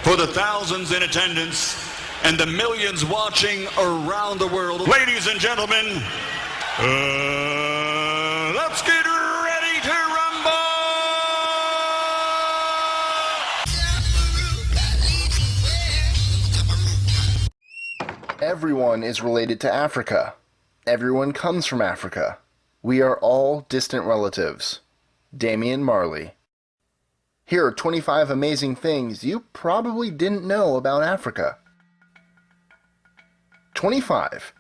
for the thousands in attendance and the millions watching around the world. Ladies and gentlemen, let's get ready to rumble! Everyone is related to Africa. Everyone comes from Africa. We are all distant relatives. Damian Marley. Here are 25 amazing things you probably didn't know about Africa. 25.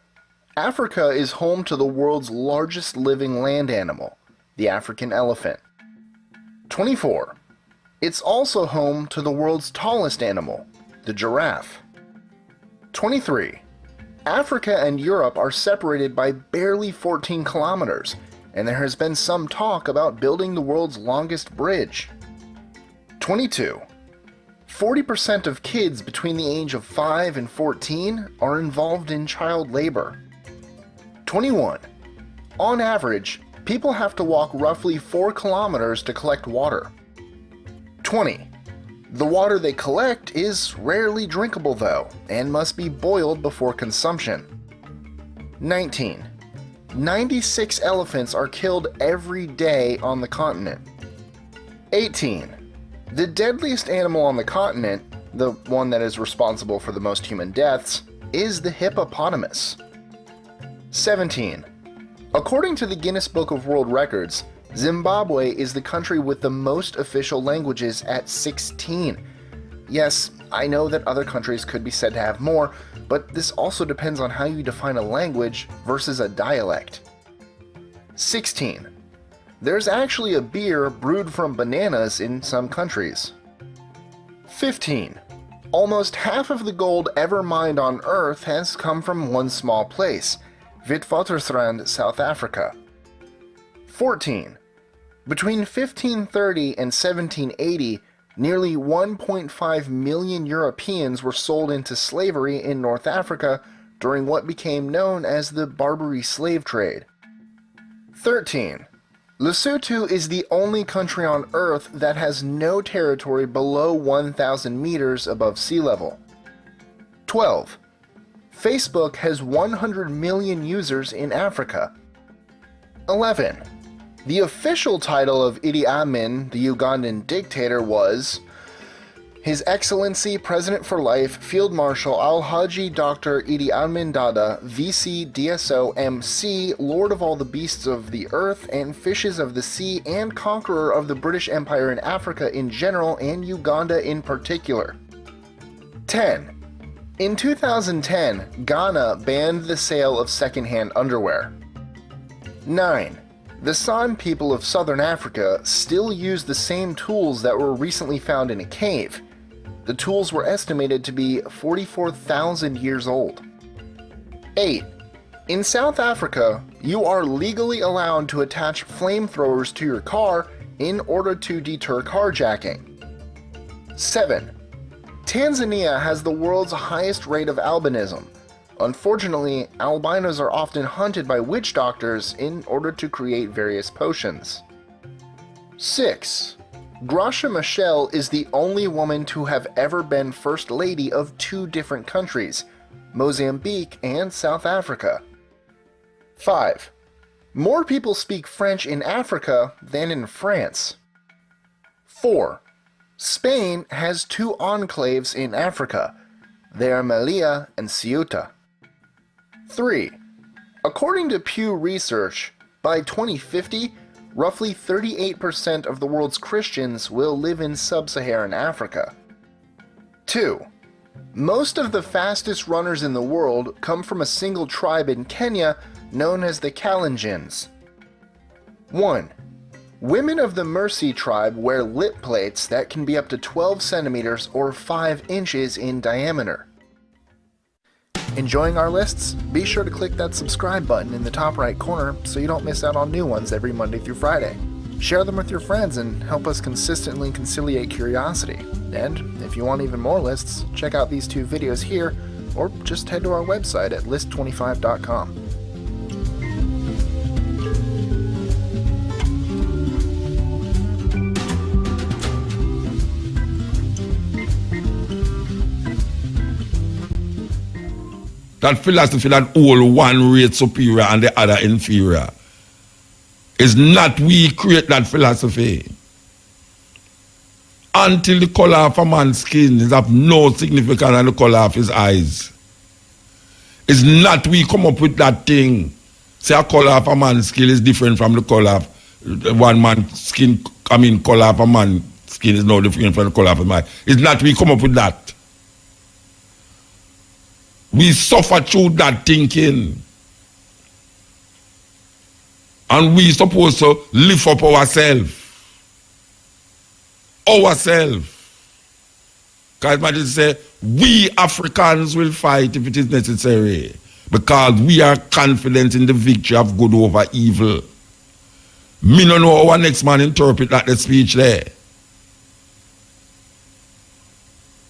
Africa is home to the world's largest living land animal, the African elephant. 24. It's also home to the world's tallest animal, the giraffe. 23. Africa and Europe are separated by barely 14 kilometers, and there has been some talk about building the world's longest bridge. 22. 40% of kids between the age of 5 and 14 are involved in child labor. 21. On average, people have to walk roughly 4 kilometers to collect water. 20. The water they collect is rarely drinkable though, and must be boiled before consumption. 19. 96 elephants are killed every day on the continent. 18. The deadliest animal on the continent, the one that is responsible for the most human deaths, is the hippopotamus. 17. According to the Guinness Book of World Records, Zimbabwe is the country with the most official languages at 16. Yes, I know that other countries could be said to have more, but this also depends on how you define a language versus a dialect. 16. There's actually a beer brewed from bananas in some countries. 15. Almost half of the gold ever mined on Earth has come from one small place, Witwatersrand, South Africa. 14. Between 1530 and 1780, nearly 1.5 million Europeans were sold into slavery in North Africa during what became known as the Barbary slave trade. 13. Lesotho is the only country on Earth that has no territory below 1,000 meters above sea level. 12. Facebook has 100 million users in Africa. 11. The official title of Idi Amin, the Ugandan dictator, was His Excellency President for Life Field Marshal Alhaji Dr. Idi Amin Dada, VC DSO MC, Lord of all the beasts of the earth and fishes of the sea, and conqueror of the British Empire in Africa in general and Uganda in particular. 10. In 2010, Ghana banned the sale of secondhand underwear. 9. The San people of southern Africa still use the same tools that were recently found in a cave. The tools were estimated to be 44,000 years old. 8. In South Africa, you are legally allowed to attach flamethrowers to your car in order to deter carjacking. 7. Tanzania has the world's highest rate of albinism. Unfortunately, albinos are often hunted by witch doctors in order to create various potions. 6. Gracia Machel is the only woman to have ever been First Lady of 2 different countries, Mozambique and South Africa. 5. More people speak French in Africa than in France. 4. Spain has 2 enclaves in Africa. They are Melilla and Ceuta. 3. According to Pew Research, by 2050, roughly 38% of the world's Christians will live in sub-Saharan Africa. 2. Most of the fastest runners in the world come from a single tribe in Kenya known as the Kalenjins. 1. Women of the Mercy tribe wear lip plates that can be up to 12 centimeters or 5 inches in diameter. Enjoying our lists? Be sure to click that subscribe button in the top right corner so you don't miss out on new ones every Monday through Friday. Share them with your friends and help us consistently conciliate curiosity. And if you want even more lists, check out these 2 videos here, or just head to our website at list25.com. that philosophy that hold one race superior and the other inferior. It's not we create that philosophy. Until the color of a man's skin is of no significance than the color of his eyes. It's not we come up with that thing. Say a color of a man's skin is different from the color of one man's skin. I mean, color of a man's skin is no different from the color of a man. It's not we come up with that. We suffer through that thinking. And we supposed to lift up ourselves. Because my say, we Africans will fight if it is necessary. Because we are confident in the victory of good over evil. Me no know how our next man interpret that the speech there.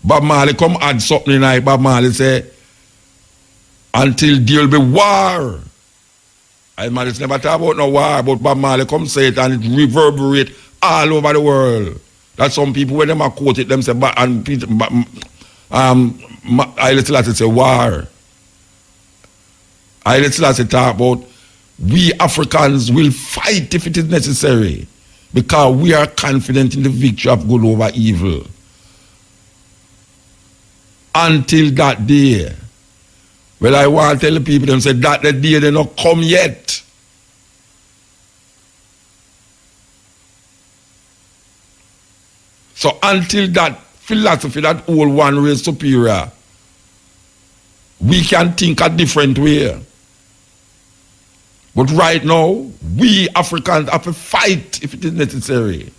Bob Marley come add something like Bob Marley say, until there'll be war. I man, it's never talk about no war, but Bob Marley come say it and it reverberate all over the world. That some people, when them a quote it, them say, and Peter, I Selassie say war. I Selassie talk about, we Africans will fight if it is necessary, because we are confident in the victory of good over evil. Until that day. Well, I want to tell the people, them say that the day they not come yet. So until that philosophy, that whole one race superior, we can think a different way. But right now, we Africans have to fight if it is necessary.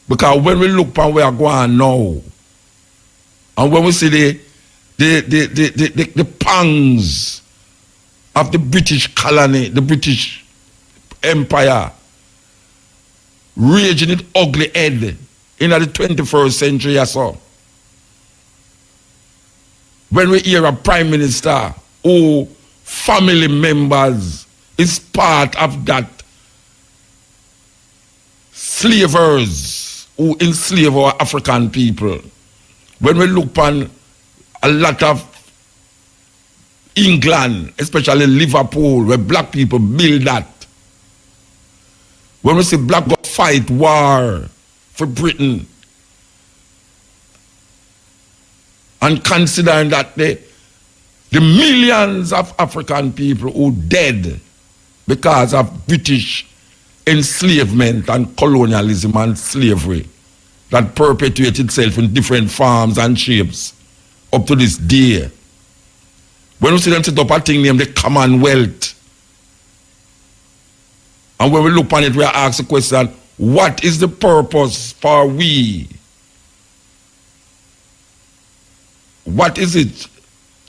Because when we look upon where we are going now, and when we see the pangs of the British colony, the British Empire, raging its ugly head in the 21st century or so. When we hear a prime minister who family members is part of that slavers who enslave our African people. When we look upon a lot of England, especially Liverpool, where black people build that. When we see black go fight war for Britain, and considering that the millions of African people who dead because of British enslavement and colonialism and slavery that perpetuates itself in different forms and shapes up to this day. When we see them set up a thing named the Commonwealth, and when we look on it, we ask the question, what is the purpose for we? What is it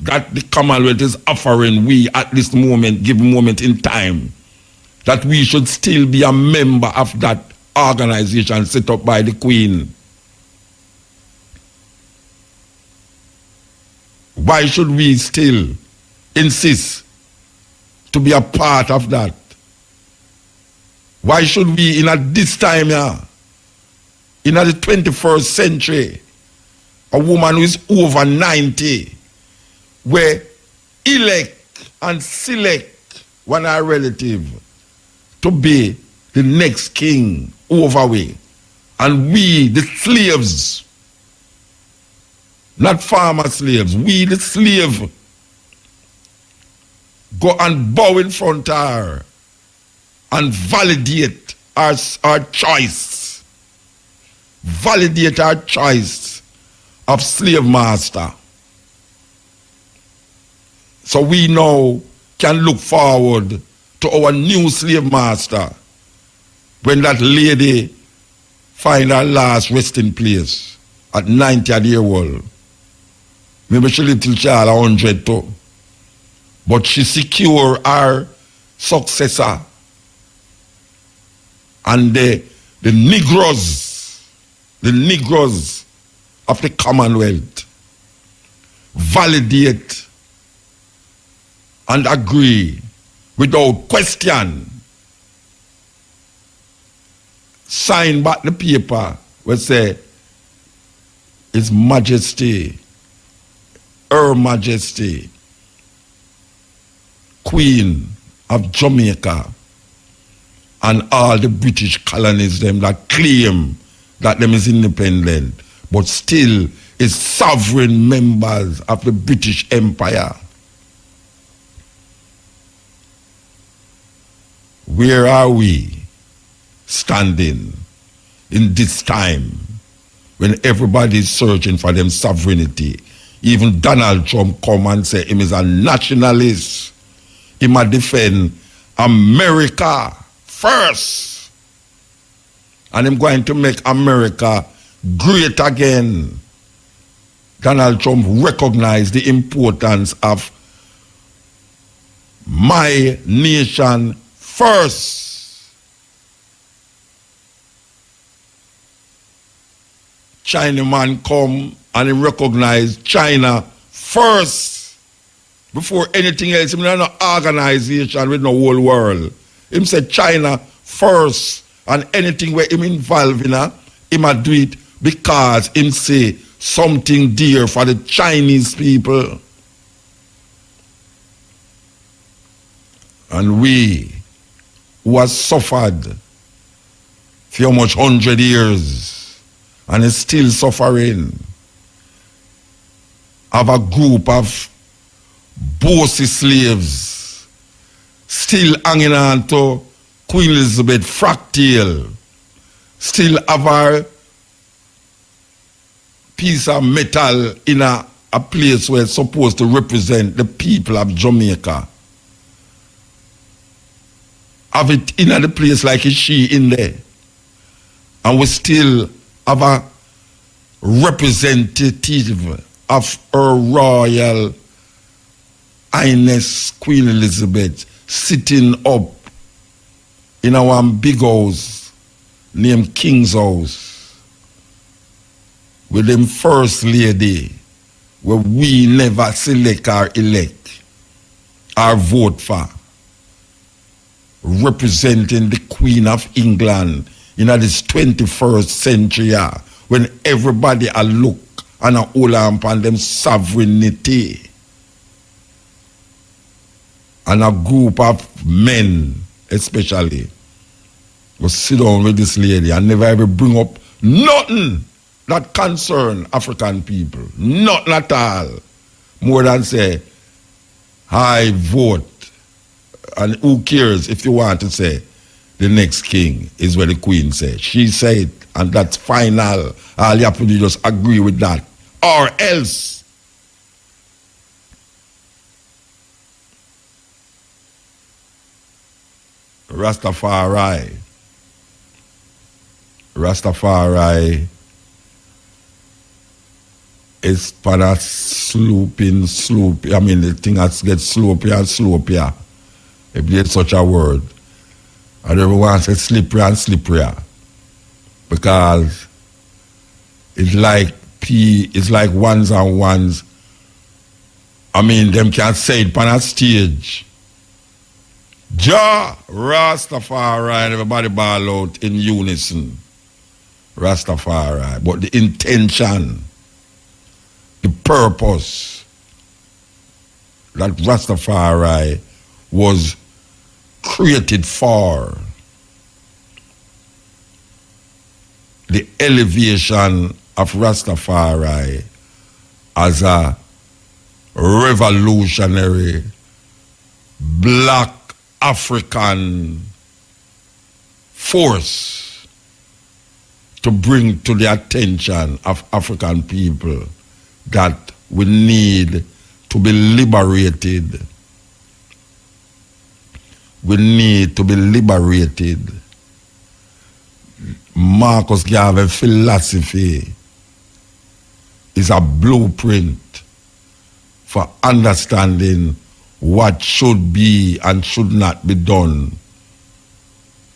that the Commonwealth is offering we at this moment, given moment in time, that we should still be a member of that organization set up by the Queen? Why should we still insist to be a part of that? Why should we, in this time here, in the 21st century, a woman who is over 90, where elect and select one our relative to be the next king over we, and we, the slaves, not farmer slaves, we the slave, go and bow in front of her and validate our choice. Validate our choice of slave master. So we now can look forward to our new slave master when that lady find her last resting place at 90 years old. Maybe she live till child 100 too. But she secure her successor. And the Negroes of the Commonwealth validate and agree without question, sign back the paper where say, His Majesty, Her Majesty, Queen of Jamaica and all the British colonies them that claim that them is independent, but still is sovereign members of the British Empire. Where are we standing in this time when everybody is searching for them sovereignty? Even Donald Trump come and say him is a nationalist. He might defend America first. And him going to make America great again. Donald Trump recognized the importance of my nation first. Chinaman come and he recognized China first before anything else. Him not no organization with the whole world. Him said China first, and anything where him involved in, him a do it because him say something dear for the Chinese people. And we who has suffered for how much 100 years and is still suffering, have a group of bossy slaves still hanging on to Queen Elizabeth fracktail, still have our piece of metal in a place where it's supposed to represent the people of Jamaica. Have it in the place like a she in there. And we still have a representative of Her Royal Highness Queen Elizabeth sitting up in our big house named King's House with them first lady where we never select or elect or vote for, representing the Queen of England in this 21st century when everybody a look and a hold on upon them sovereignty. And a group of men especially will sit down with this lady and never ever bring up nothing that concern African people. Nothing at all. More than say, I vote. And who cares if you want to say the next king is what the queen said. She said, and that's final. All you have to do is just agree with that. Or else. Rastafari is for a slope. I mean, the thing has get slopier and slopier. If there's such a word. And everyone says slippery and slipperier. Because it's like ones and ones. I mean, them can't say it on a stage. Jah Rastafari, and everybody ball out in unison. Rastafari. But the intention, the purpose that Rastafari was created for, the elevation of Rastafari as a revolutionary black African force to bring to the attention of African people that we need to be liberated. We need to be liberated. Marcus Garvey philosophy is a blueprint for understanding what should be and should not be done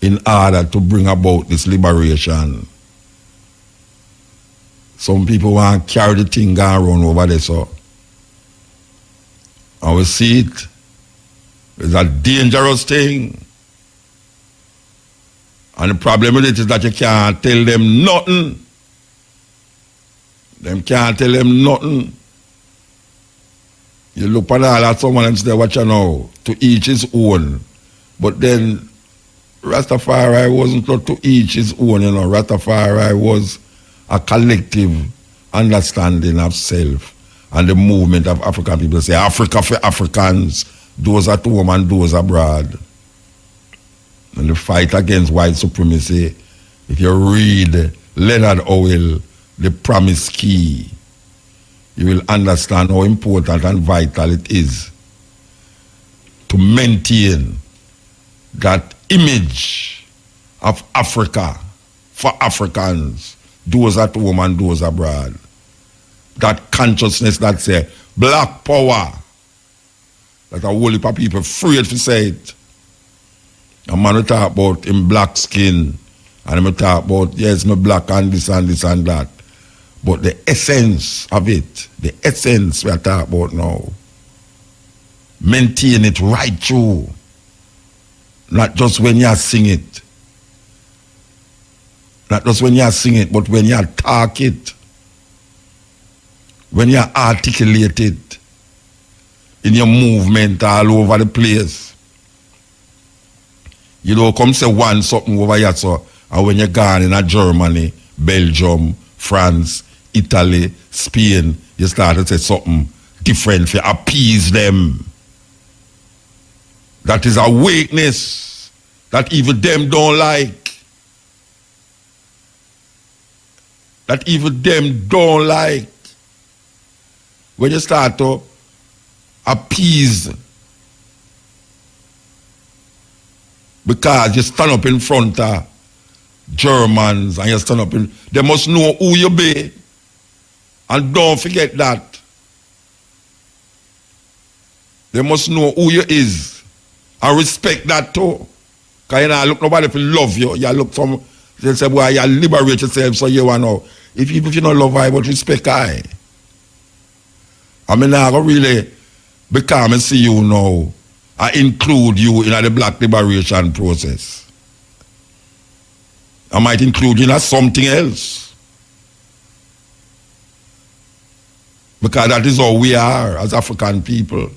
in order to bring about this liberation. Some people want to carry the thing and run over there, so. And we see it. It's a dangerous thing. And the problem with it is that you can't tell them nothing. Them can't tell them nothing. You look on all that someone and say, watch you now, to each his own. But then Rastafari wasn't not to each his own, you know. Rastafari was a collective understanding of self and the movement of African people. Say Africa for Africans, those at home and those abroad. And the fight against white supremacy, if you read Leonard Howell, The Promise Key, you will understand how important and vital it is to maintain that image of Africa for Africans, those at home and those abroad. That consciousness that say black power, that a whole heap of people afraid to say it. A man will talk about him black skin, and him talk about, yes, me black and this and this and that. But the essence of it, the essence we are talking about now, maintain it right through. Not just when you sing it. Not just when you sing it, but when you talk it. When you articulate it. In your movement all over the place. You know, come say one something over here, so, and when you're gone in Germany, Belgium, France, Italy, Spain, you start to say something different to appease them. That is a weakness that even them don't like. That even them don't like. When you start to appease, because you stand up in front of Germans and you stand up in, they must know who you be. And don't forget that. They must know who you is. And respect that too. Because you know, look nobody if love you. You look some, they say, boy, you liberate yourself so you want to. If you don't love I, but respect I. I mean, I don't really become and see you now. I include you in the black liberation process. I might include you in something else. Because that is how we are as African people.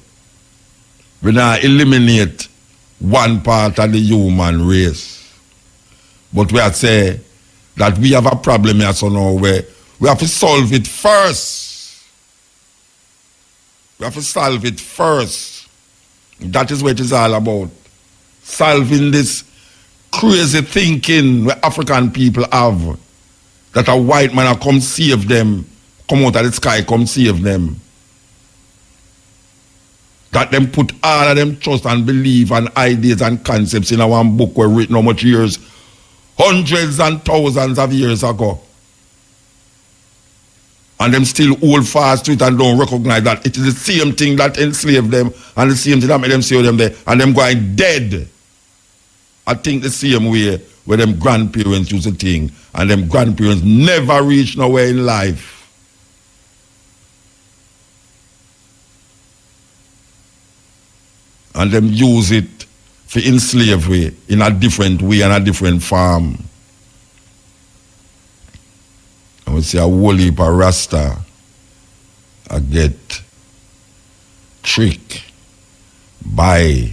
We now eliminate one part of the human race. But we have to say that we have a problem here so now where we have to solve it first. We have to solve it first. That is what it is all about. Solving this crazy thinking where African people have, that a white man will come save them, come out of the sky, come save them. That them put all of them trust and belief and ideas and concepts in a one book were written how much years? Hundreds and thousands of years ago. And them still hold fast to it and don't recognize that it is the same thing that enslaved them and the same thing that made them save them there and them going dead. I think the same way where them grandparents used to think, and them grandparents never reach nowhere in life. And them use it for enslavery in a different way and a different form. And we see a whole heap of Rasta I get tricked by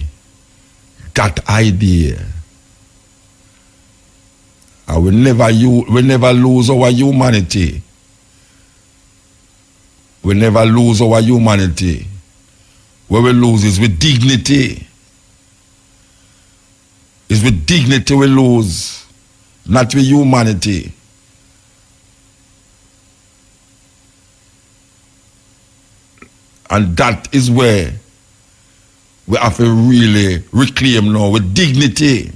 that idea. And we never lose our humanity. We never lose our humanity. What we lose is with dignity. It's with dignity we lose, not with humanity. And that is where we have to really reclaim now with dignity.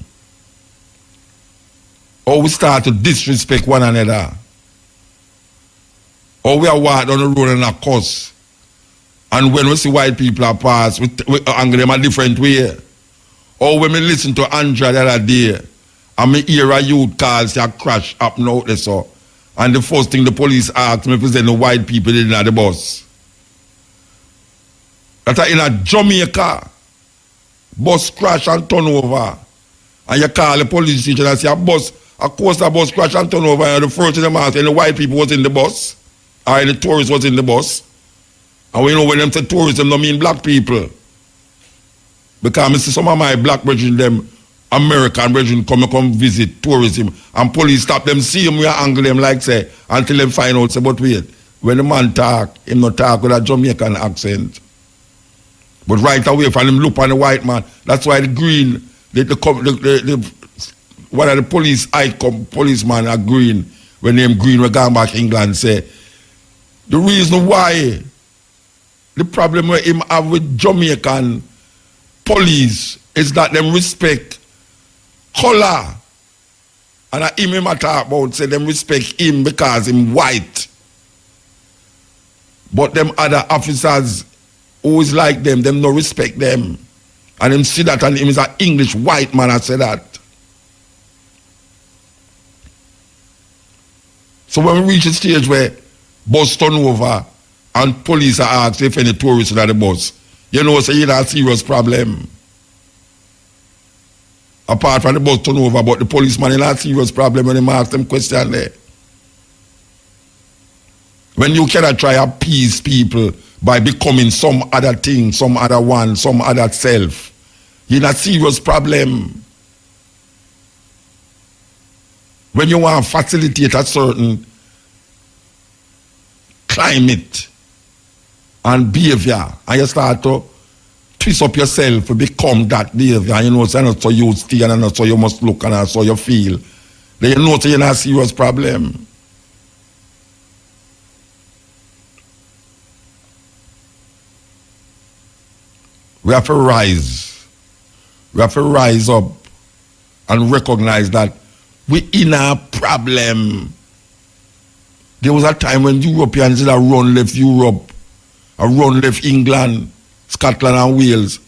Or we start to disrespect one another. Or we are walking down the road and a cuss. And when we see white people are pass, we anger them a different way. Or when we listen to Andrea the other day, and me hear a youth call say a crash up now there so. And the first thing the police asked me if it's any white people in the bus. That in a Jamaica, bus crash and turn over. And you call the police station and say a coaster bus crash and turn over, and the first thing them ask, any white people was in the bus? Or any tourists was in the bus? And we know when them say tourism, don't mean black people. Because I see some of my black brethren, them American brethren come visit tourism, and police stop them, see them, we angle them like say, until them find out, say, but wait, when the man talk, him not talk with a Jamaican accent. But right away, from him look on the white man, that's why the green, one of the policeman are green, when them green were going back England, say, the reason why the problem with him have with Jamaican police is that them respect color. And him talk about say them respect him because him white. But them other officers who is like them no respect them. And him see that, and him is an English white man, I say that. So when we reach a stage where bus turn over and police are asked if any tourists are at the bus, you know, say, you know, a serious problem. Apart from the bus turn over, but the policeman in a serious problem when they ask them question there. When you cannot try to appease people by becoming some other thing, some other one, some other self, you're in a serious problem. When you want to facilitate a certain climate and behavior, and you start to twist up yourself to become that behavior, and you know, so not so you stay and not so you must look and not so you feel, then you know, so you're in a serious problem. We have to rise. We have to rise up and recognize that we're in a problem. There was a time when Europeans did a run left Europe, a run left England, Scotland and Wales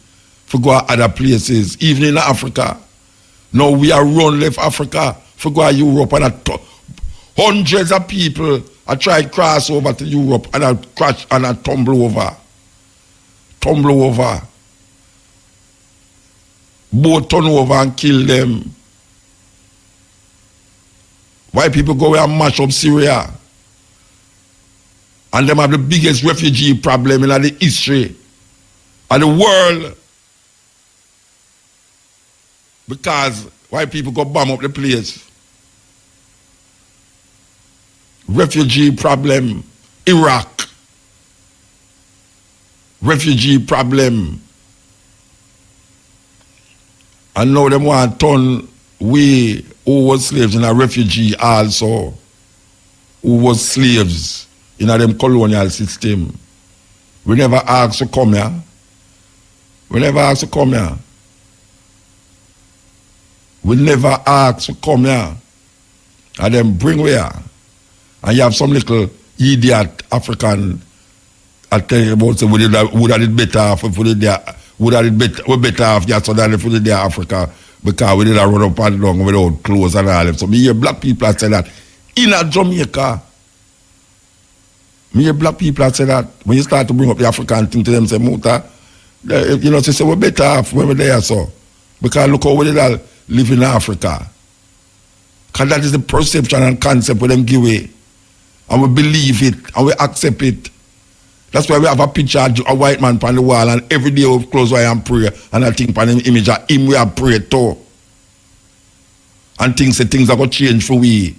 for go to other places, even in Africa. Now we are run left Africa for go to Europe, and hundreds of people are trying to cross over to Europe and I crash and I tumble over. Boat turn over and kill them. Why people go and mash up Syria? And them have the biggest refugee problem in the history of the world. Because white people go bomb up the place. Refugee problem, Iraq. Refugee problem. And now them want to turn we who was slaves in a refugee also, who was slaves in a them colonial system. We never asked to come here. We never asked to come here. We never asked to come here. And then bring we here. And you have some little idiot African I tell you about say would have did better if we did there. Would have did better, we better off just so that if we did there Africa, because we did run up and down without clothes and all that. So me hear black people say that in a Jamaica. Me hear black people say that when you start to bring up the African thing to them, say Muta, you know, say we're better off when we're there, so because look how we did all live in Africa. Because that is the perception and concept where them give away. And we believe it and we accept it. That's why we have a picture of a white man on the wall, and every day we close our eye and pray, and I think on the image of him we have prayed too. And things are going to change for we.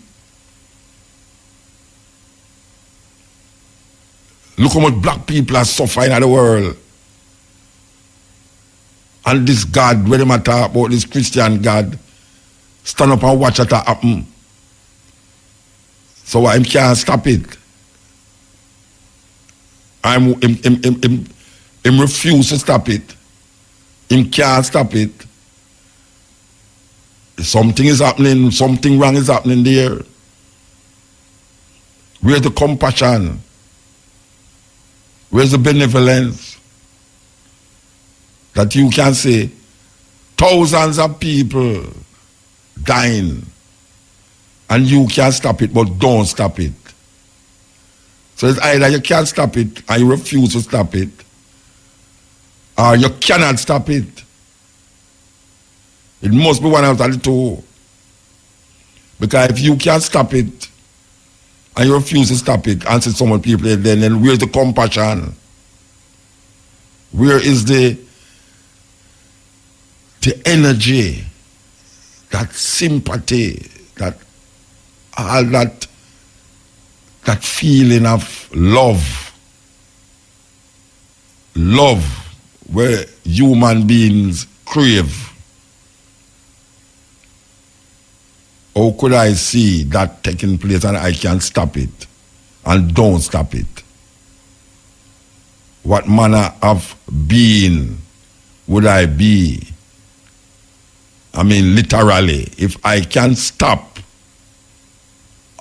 Look how much black people are suffering in the world. And this God, when they talk about this Christian God, stand up and watch it happen. So I can't stop it. Him refuse to stop it. Him can't stop it. Something is happening, something wrong is happening there. Where's the compassion? Where's the benevolence? That you can say thousands of people dying and you can't stop it, but don't stop it. So it's either you can't stop it and you refuse to stop it, or you cannot stop it. It must be one out of the two. Because if you can't stop it and you refuse to stop it, and see so many people, then where's the compassion? Where is the energy, that sympathy, that all that feeling of love where human beings crave? How could I see that taking place and I can't stop it and don't stop it? What manner of being would I be? I mean, literally, if I can stop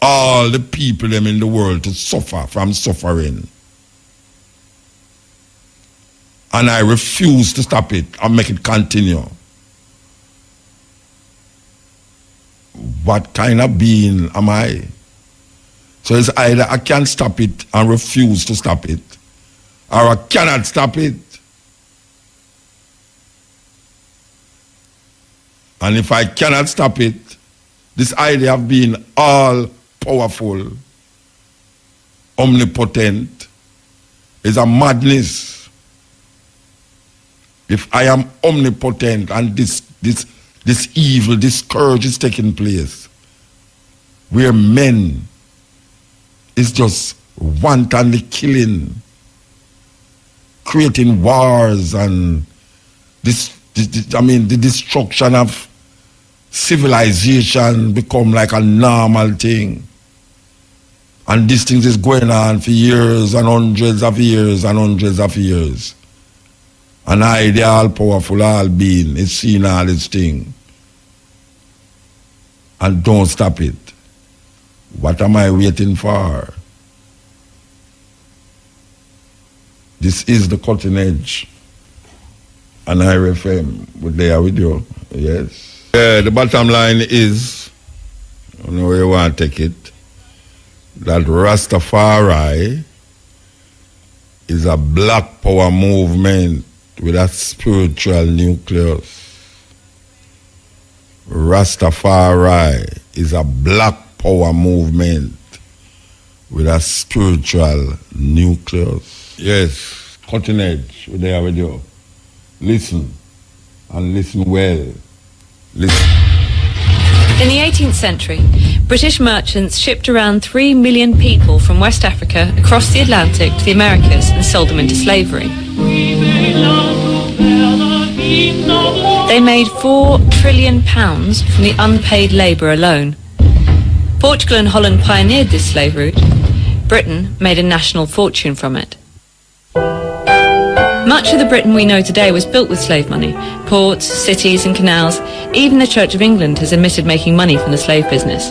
all the people them in the world to suffer from suffering, and I refuse to stop it and make it continue, what kind of being am I? So it's either I can stop it and refuse to stop it, or I cannot stop it. And if I cannot stop it, this idea of being all powerful, omnipotent, is a madness. If I am omnipotent and this evil, this scourge is taking place, where men is just wantonly killing, creating wars, and the destruction of civilization become like a normal thing. And these things is going on for years and hundreds of years and hundreds of years. And I, the all-powerful, all-being, is seeing all this thing. And don't stop it. What am I waiting for? This is the cutting edge. And I RFM, we're there with you. Yes. The bottom line is, I don't know where you want to take it, that Rastafari is a black power movement with a spiritual nucleus. Rastafari is a black power movement with a spiritual nucleus. Yes, cutting edge, we're there with you. Listen, and listen well. Listen. In the 18th century, British merchants shipped around 3 million people from West Africa across the Atlantic to the Americas and sold them into slavery. They made £4 trillion from the unpaid labour alone. Portugal and Holland pioneered this slave route. Britain made a national fortune from it. Much of the Britain we know today was built with slave money. Ports, cities and canals. Even the Church of England has admitted making money from the slave business.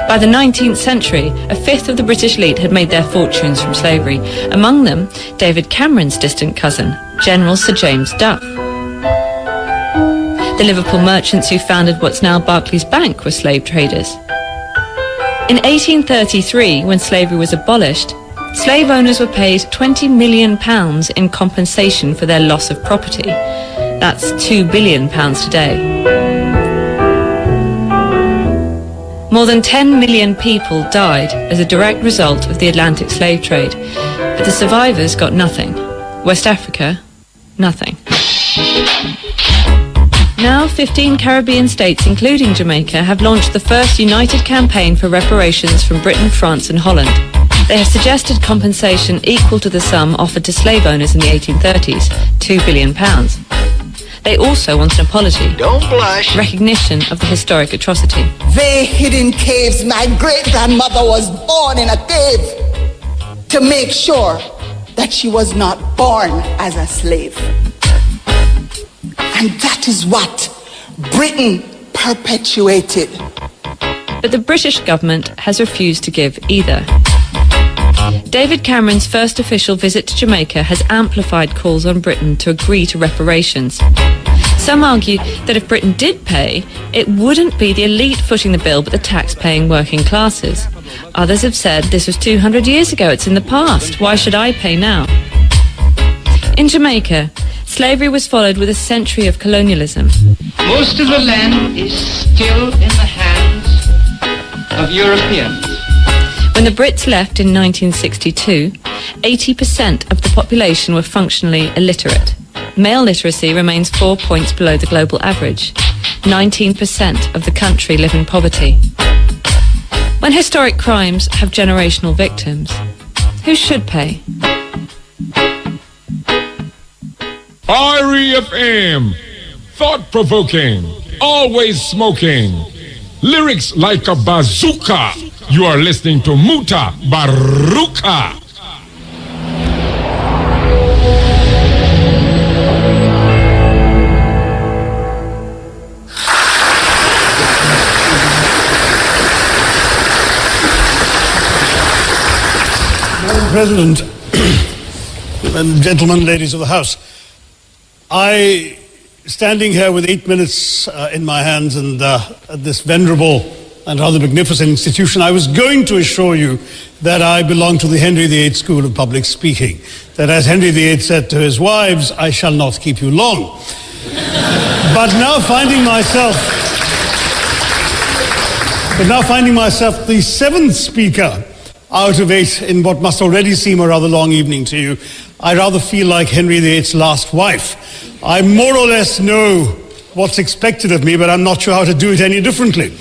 By the 19th century, a fifth of the British elite had made their fortunes from slavery. Among them, David Cameron's distant cousin, General Sir James Duff. The Liverpool merchants who founded what's now Barclays Bank were slave traders. In 1833, when slavery was abolished, slave owners were paid £20 million in compensation for their loss of property. That's £2 billion today. More than 10 million people died as a direct result of the Atlantic slave trade, but the survivors got nothing. West Africa, nothing. Now 15 Caribbean states, including Jamaica, have launched the first united campaign for reparations from Britain, France and Holland. They have suggested compensation equal to the sum offered to slave owners in the 1830s, £2 billion. They also want an apology. Don't blush. Recognition of the historic atrocity. They hid in caves. My great-grandmother was born in a cave to make sure that she was not born as a slave. And that is what Britain perpetuated. But the British government has refused to give either. David Cameron's first official visit to Jamaica has amplified calls on Britain to agree to reparations. Some argue that if Britain did pay, it wouldn't be the elite footing the bill but the tax-paying working classes. Others have said this was 200 years ago, it's in the past, why should I pay now? In Jamaica, slavery was followed with a century of colonialism. Most of the land is still in the hands of Europeans. When the Brits left in 1962, 80% of the population were functionally illiterate. Male literacy remains 4 points below the global average. 19% of the country live in poverty. When historic crimes have generational victims, who should pay? REFM, thought-provoking, always smoking, lyrics like a bazooka. You are listening to Mutabaruka. Madam President, and gentlemen, ladies of the House, standing here with 8 minutes in my hands and at this venerable and rather magnificent institution, I was going to assure you that I belong to the Henry VIII School of Public Speaking, that as Henry VIII said to his wives, I shall not keep you long. But now finding myself the 7th speaker out of 8 in what must already seem a rather long evening to you, I rather feel like Henry VIII's last wife. I more or less know what's expected of me, but I'm not sure how to do it any differently.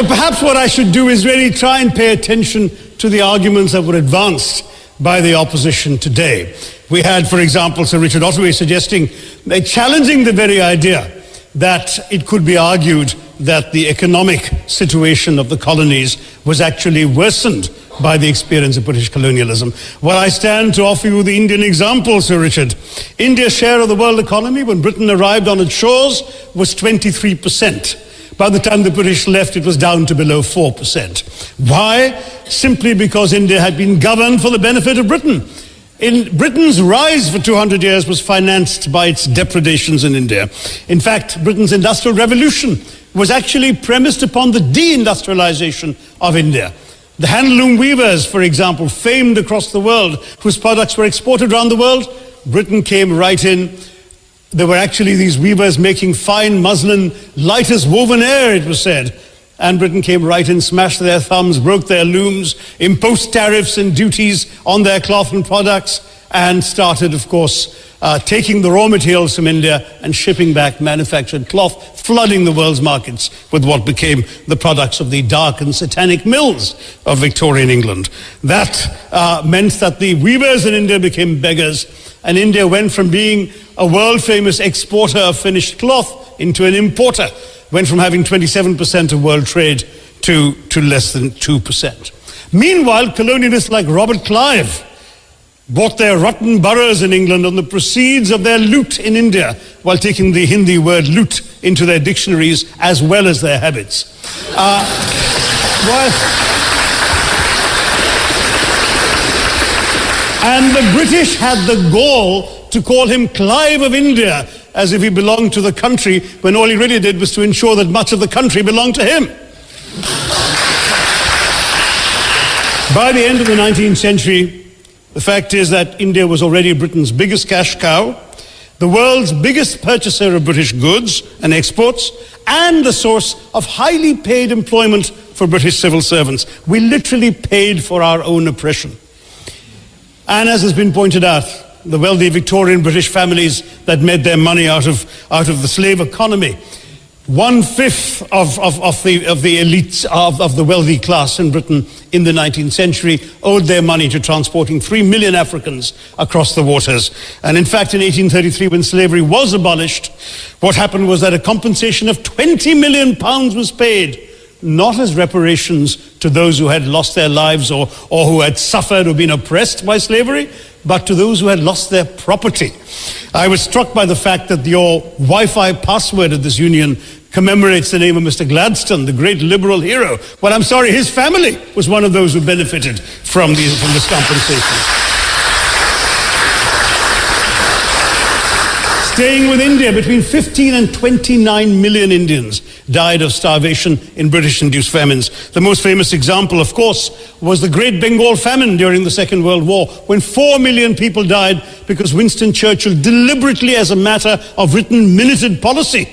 Perhaps what I should do is really try and pay attention to the arguments that were advanced by the opposition today. We had, for example, Sir Richard Ottaway challenging the very idea that it could be argued that the economic situation of the colonies was actually worsened by the experience of British colonialism. Well, I stand to offer you the Indian example, Sir Richard. India's share of the world economy when Britain arrived on its shores was 23%. By the time the British left, it was down to below 4%. Why? Simply because India had been governed for the benefit of Britain. Britain's rise for 200 years was financed by its depredations in India. In fact, Britain's industrial revolution was actually premised upon the deindustrialization of India. The handloom weavers, for example, famed across the world, whose products were exported around the world, Britain came right in. There were actually these weavers making fine muslin, light as woven air, it was said. And Britain came right in, smashed their thumbs, broke their looms, imposed tariffs and duties on their cloth and products, and started, of course, taking the raw materials from India and shipping back manufactured cloth, flooding the world's markets with what became the products of the dark and satanic mills of Victorian England. That meant that the weavers in India became beggars, and India went from being a world-famous exporter of finished cloth into an importer, went from having 27% of world trade to less than 2%. Meanwhile, colonialists like Robert Clive bought their rotten boroughs in England on the proceeds of their loot in India, while taking the Hindi word loot into their dictionaries as well as their habits. And the British had the gall to call him Clive of India, as if he belonged to the country, when all he really did was to ensure that much of the country belonged to him. By the end of the 19th century, the fact is that India was already Britain's biggest cash cow, the world's biggest purchaser of British goods and exports, and the source of highly paid employment for British civil servants. We literally paid for our own oppression. And as has been pointed out, the wealthy Victorian British families that made their money out of the slave economy, 1/5 of the elites of the wealthy class in Britain in the 19th century owed their money to transporting 3 million Africans across the waters. And in fact, in 1833, when slavery was abolished, what happened was that a compensation of £20 million was paid, not as reparations to those who had lost their lives or who had suffered or been oppressed by slavery, but to those who had lost their property. I was struck by the fact that your Wi-Fi password at this union commemorates the name of Mr. Gladstone, the great liberal hero. Well, I'm sorry, his family was one of those who benefited from this compensation. Staying with India, between 15 and 29 million Indians died of starvation in British-induced famines. The most famous example, of course, was the Great Bengal Famine during the Second World War, when 4 million people died because Winston Churchill deliberately, as a matter of written minuted policy,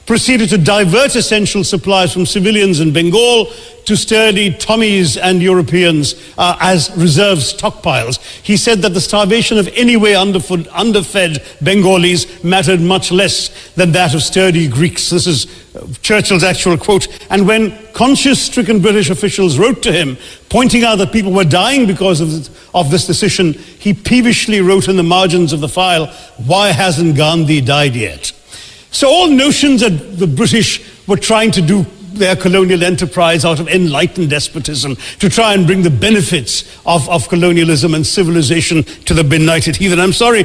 proceeded to divert essential supplies from civilians in Bengal to sturdy Tommies and Europeans as reserve stockpiles. He said that the starvation of anyway underfed Bengalis mattered much less than that of sturdy Greeks. This is Churchill's actual quote. And when conscience-stricken British officials wrote to him, pointing out that people were dying because of this decision, he peevishly wrote in the margins of the file, "Why hasn't Gandhi died yet?" So all notions that the British were trying to do their colonial enterprise out of enlightened despotism to try and bring the benefits of colonialism and civilization to the benighted heathen. I'm sorry,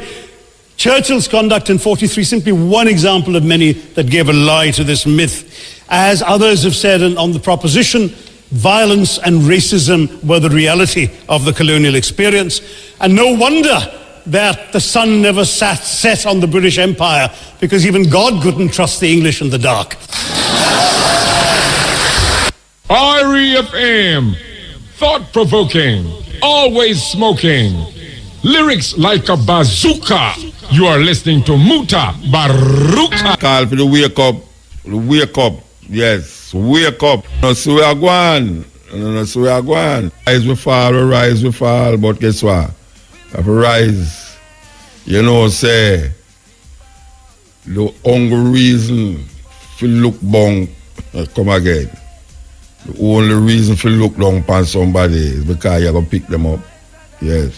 Churchill's conduct in 43 is simply one example of many that gave a lie to this myth. As others have said on the proposition, violence and racism were the reality of the colonial experience. And no wonder that the sun never set on the British Empire, because even God couldn't trust the English in the dark. REFM, thought-provoking, always smoking, lyrics like a bazooka. You are listening to Mutabaruka. Call for the wake up, yes, wake up. No suagwan, Rise we fall, but guess what? Have a rise, you know, say, the only reason to look bong, come again. The only reason to look down upon somebody is because you're going to pick them up. Yes.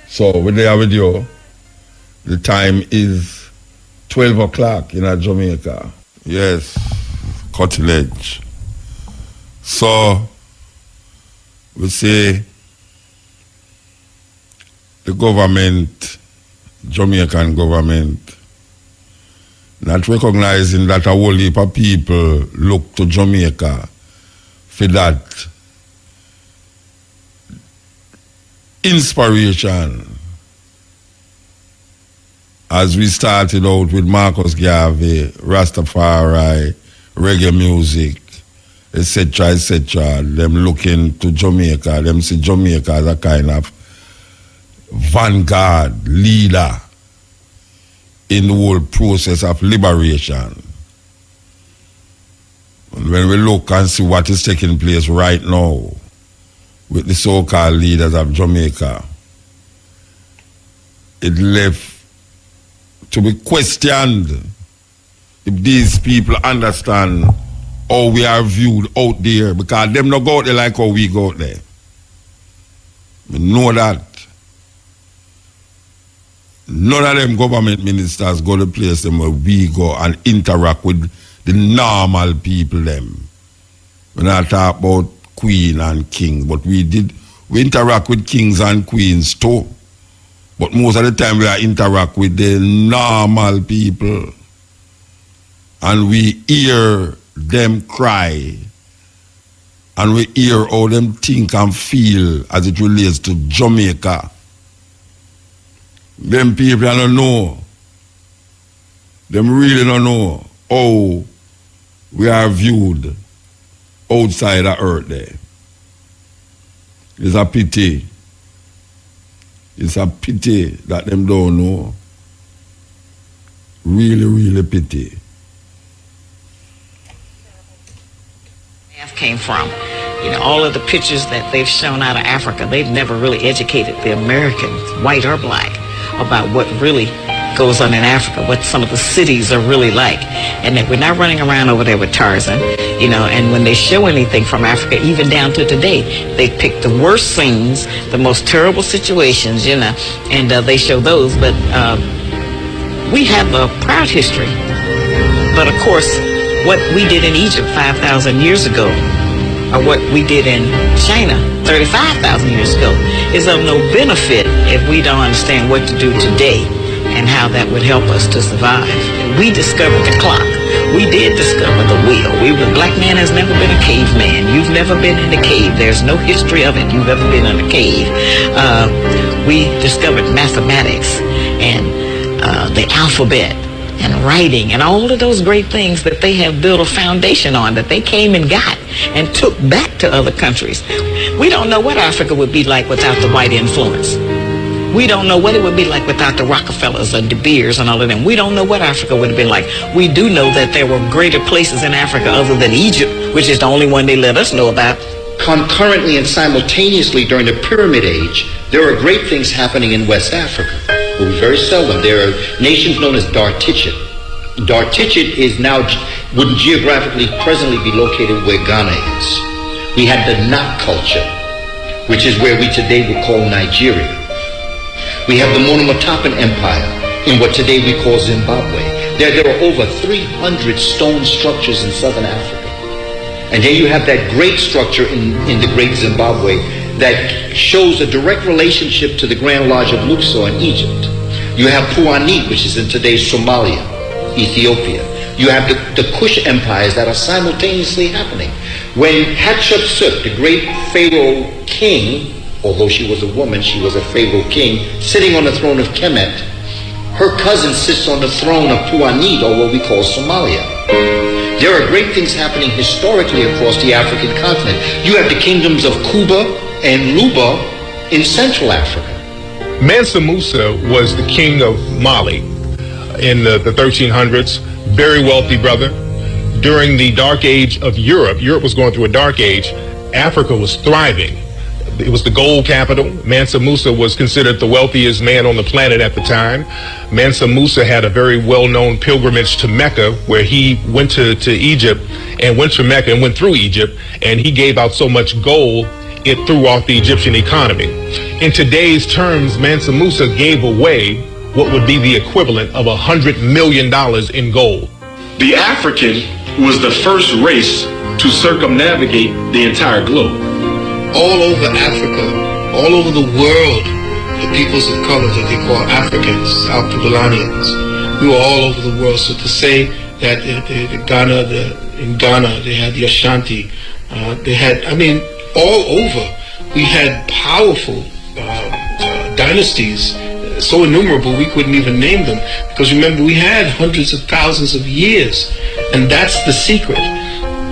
So, we're there with you. The time is 12 o'clock in Jamaica. Yes, cutting edge. So, we say, the government, Jamaican government, not recognizing that a whole heap of people look to Jamaica for that inspiration. As we started out with Marcus Garvey, Rastafari, reggae music, etc., them looking to Jamaica, them see Jamaica as a kind of vanguard leader in the whole process of liberation. And when we look and see what is taking place right now with the so-called leaders of Jamaica, it left to be questioned if these people understand how we are viewed out there, because them not go out there like how we go out there. We know that. None of them government ministers go to place them where we go and interact with the normal people them. When I talk about queen and king, but we interact with kings and queens too. But most of the time we interact with the normal people. And we hear them cry. And we hear how them think and feel as it relates to Jamaica. Them people don't know. Them really don't know how we are viewed outside the earth there. It's a pity. It's a pity that them don't know. Really, really pity. Came from. You know, all of the pictures that they've shown out of Africa, they've never really educated the Americans, white or black, about what really goes on in Africa, what some of the cities are really like. And that we're not running around over there with Tarzan, you know, and when they show anything from Africa, even down to today, they pick the worst scenes, the most terrible situations, you know, and they show those. But we have a proud history. But of course, what we did in Egypt 5,000 years ago, or what we did in China 35,000 years ago, is of no benefit if we don't understand what to do today and how that would help us to survive. We discovered the clock. We did discover the wheel. Black man has never been a caveman. You've never been in a cave. There's no history of it. You've ever been in a cave. We discovered mathematics and the alphabet and writing and all of those great things that they have built a foundation on, that they came and got and took back to other countries. We don't know what Africa would be like without the white influence. We don't know what it would be like without the Rockefellers and De Beers and all of them. We don't know what Africa would have been like. We do know that there were greater places in Africa other than Egypt, which is the only one they let us know about. Concurrently and simultaneously during the Pyramid Age, there are great things happening in West Africa. But very seldom. There are nations known as Dar-Tichit. Dar-Tichit would geographically presently be located where Ghana is. We had the Nak culture, which is where we today would call Nigeria. We have the Monomotapa Empire in what today we call Zimbabwe. There are over 300 stone structures in southern Africa. And then you have that great structure in the great Zimbabwe that shows a direct relationship to the Grand Lodge of Luxor in Egypt. You have Puanit, which is in today's Somalia, Ethiopia. You have the Kush empires that are simultaneously happening. When Hatshepsut, the great Pharaoh king, although she was a woman, she was a Pharaoh king, sitting on the throne of Kemet, her cousin sits on the throne of Puanit, or what we call Somalia. There are great things happening historically across the African continent. You have the kingdoms of Kuba and Luba in Central Africa. Mansa Musa was the king of Mali in the 1300s, very wealthy brother. During the dark age of Europe was going through a dark age, Africa was thriving. It was the gold capital. Mansa Musa was considered the wealthiest man on the planet at the time. Mansa Musa had a very well-known pilgrimage to Mecca, where he went to Egypt and went to Mecca and went through Egypt, and he gave out so much gold, it threw off the Egyptian economy. In today's terms, Mansa Musa gave away what would be the equivalent of $100 million in gold. The African was the first race to circumnavigate the entire globe. All over Africa, all over the world, the peoples of color that they call Africans, South Pumalanians, we were all over the world. So to say that in Ghana they had the Ashanti, they had, all over, we had powerful dynasties, so innumerable we couldn't even name them. Because remember, we had hundreds of thousands of years, and that's the secret.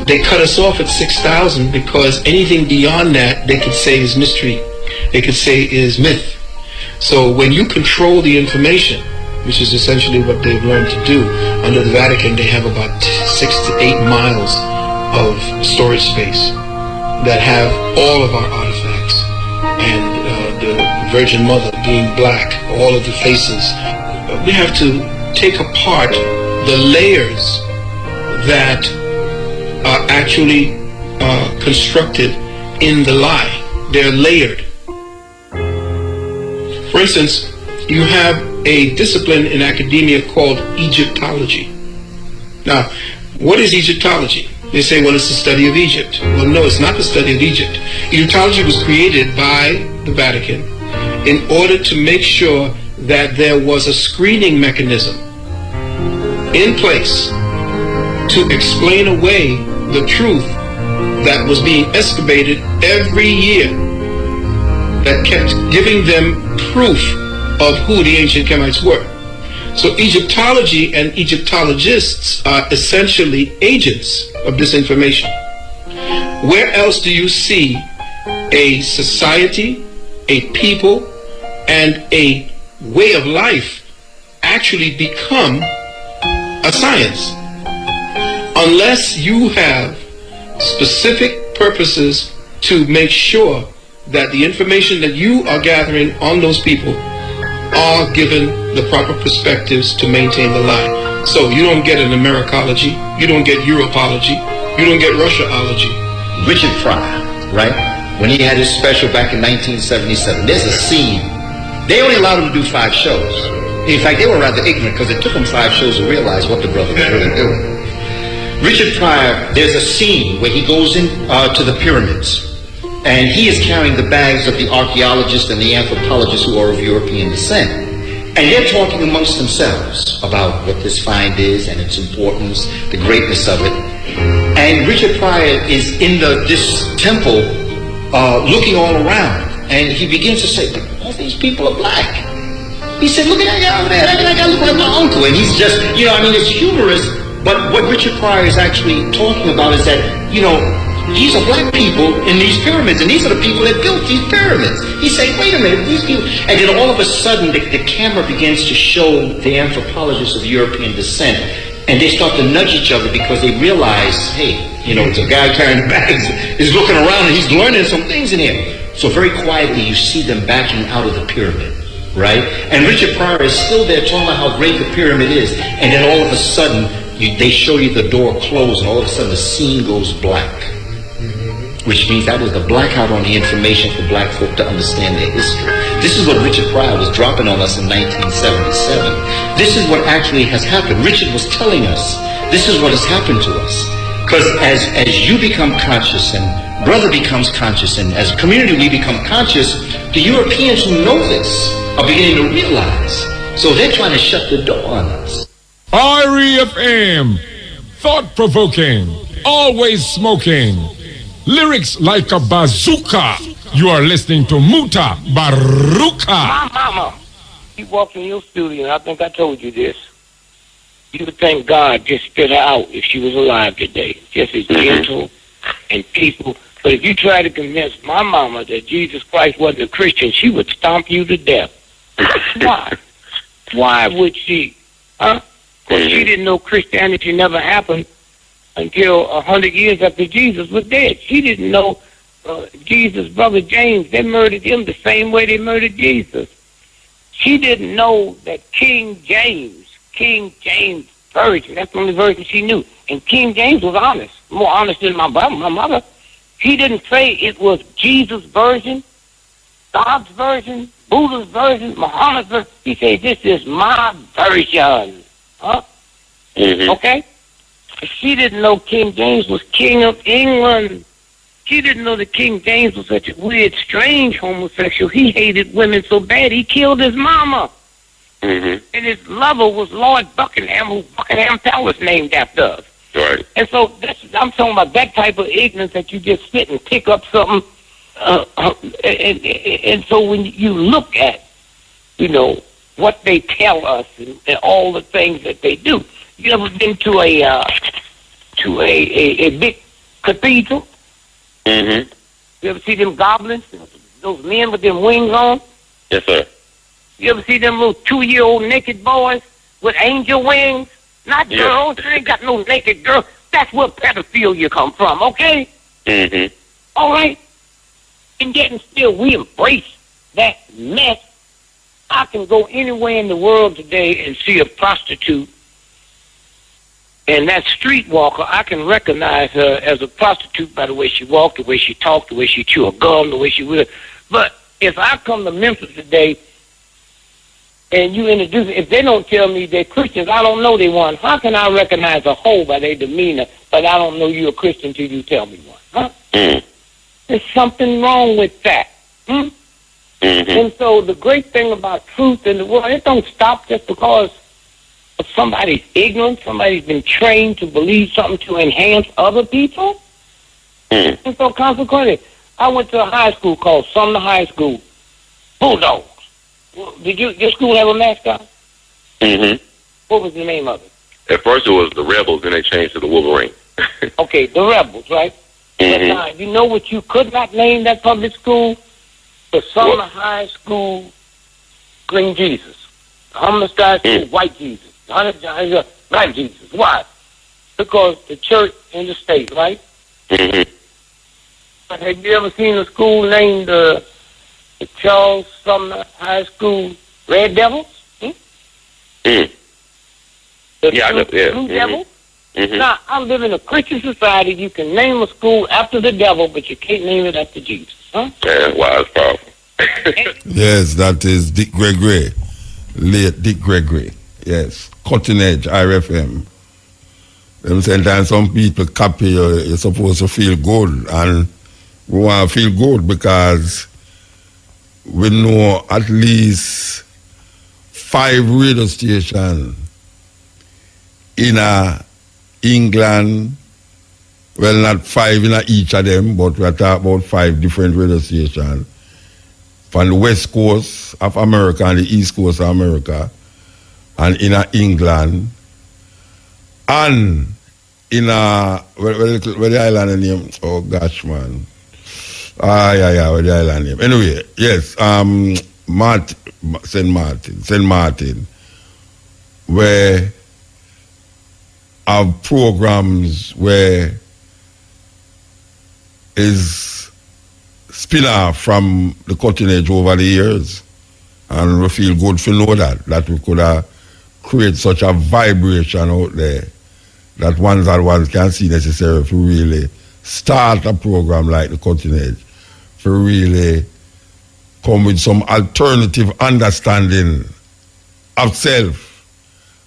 They cut us off at 6,000 because anything beyond that they could say is mystery. They could say is myth. So when you control the information, which is essentially what they've learned to do, under the Vatican they have about 6 to 8 miles of storage space that have all of our artifacts. And the Virgin Mother being black, all of the faces. We have to take apart the layers that are actually constructed in the lie. They're layered. For instance, you have a discipline in academia called Egyptology. Now, what is Egyptology? They say, well, it's the study of Egypt. Well, no, it's not the study of Egypt. Egyptology was created by the Vatican in order to make sure that there was a screening mechanism in place to explain away the truth that was being excavated every year, that kept giving them proof of who the ancient Kemites were. So Egyptology and Egyptologists are essentially agents of this information. Where else do you see a society, a people, and a way of life actually become a science? Unless you have specific purposes to make sure that the information that you are gathering on those people are given the proper perspectives to maintain the line. So you don't get an Americology, you don't get Europology, you don't get Russiaology. Richard Pryor, right? When he had his special back in 1977, there's a scene. They only allowed him to do 5 shows. In fact, they were rather ignorant because it took them 5 shows to realize what the brother was really doing. Richard Pryor, there's a scene where he goes in to the pyramids, and he is carrying the bags of the archaeologists and the anthropologists who are of European descent. And they're talking amongst themselves about what this find is and its importance, the greatness of it. And Richard Pryor is in this temple looking all around, and he begins to say, all these people are black. He said, look at that guy over there, that guy looks like my uncle. And he's just, it's humorous. But what Richard Pryor is actually talking about is that, these are black people in these pyramids, and these are the people that built these pyramids. He's saying, wait a minute, these people... And then all of a sudden, the camera begins to show the anthropologists of European descent, and they start to nudge each other because they realize, hey, you know, it's a guy carrying bags, is looking around, and he's learning some things in here. So very quietly, you see them backing out of the pyramid, right? And Richard Pryor is still there talking about how great the pyramid is, and then all of a sudden, they show you the door close, and all of a sudden the scene goes black. Which means that was the blackout on the information for black folk to understand their history. This is what Richard Pryor was dropping on us in 1977. This is what actually has happened. Richard was telling us, this is what has happened to us. Because as you become conscious and brother becomes conscious and as a community we become conscious, the Europeans who know this are beginning to realize. So they're trying to shut the door on us. REFM, thought-provoking, always smoking, lyrics like a bazooka. You are listening to Mutabaruka. My mama, she walked in your studio, and I think I told you this. You would thank God just spit her out if she was alive today. Just as gentle and peaceful. But if you try to convince my mama that Jesus Christ wasn't a Christian, she would stomp you to death. Why? Why would she? Huh? Because she didn't know Christianity never happened until 100 years after Jesus was dead. She didn't know Jesus' brother James. They murdered him the same way they murdered Jesus. She didn't know that King James Version, that's the only version she knew. And King James was honest, more honest than my mother. He didn't say it was Jesus' version, God's version, Buddha's version, Muhammad's version. He said, this is my version. Huh? Okay? She didn't know King James was King of England. She didn't know that King James was such a weird, strange homosexual. He hated women so bad he killed his mama. And his lover was Lord Buckingham, who Buckingham Palace named after. Right. And so I'm talking about that type of ignorance that you just sit and pick up something. And so when you look at, you know, what they tell us and all the things that they do. You ever been to a big cathedral? You ever see them goblins? Those men with them wings on? Yes, sir. You ever see them little 2-year-old naked boys with angel wings? Not girls. They ain't got no naked girls. That's where pedophilia come from, okay? All right? And yet and still we embrace that mess. I can go anywhere in the world today and see a prostitute, and that streetwalker, I can recognize her as a prostitute by the way she walked, the way she talked, the way she chewed a gum, the way she would. But if I come to Memphis today and you introduce, if they don't tell me they're Christians, I don't know they one. How can I recognize a hoe by their demeanor, but I don't know you're a Christian till you tell me one? Huh? There's something wrong with that. And so the great thing about truth in the world, it don't stop just because of somebody's ignorance. Somebody's been trained to believe something to enhance other people. And so consequently, I went to a high school called Sumner High School. Bulldogs. Did your school have a mascot? What was the name of it? At first it was the Rebels, then they changed to the Wolverine. Okay, the Rebels, right? But now, you know what you could not name that public school? The Sumner High School Green Jesus. Hummus High School White Jesus. Black Jesus. Why? Because the church in the state, right? Have you ever seen a school named the Charles Sumner High School Red Devils? The Blue Devils? Now, I live in a Christian society. You can name a school after the devil, but you can't name it after Jesus. Huh? Yeah, wise, powerful. Yes, that is Dick Gregory, late Dick Gregory. Yes, Cutting Edge, RFM. Sometimes some people copy you, you're supposed to feel good, and we want to feel good because we know at least 5 radio stations in England, well, not 5 in each of them, but we're talking about 5 different radio stations from the west coast of America and the east coast of America, and in England, and in where the island name? Oh gosh, man. Where the island name? Anyway, yes, Saint Martin, where have programs where is spin off from the cutting edge over the years, and we feel good to know that we could create such a vibration out there that ones can see necessary to really start a program like the cutting edge, to really come with some alternative understanding of self.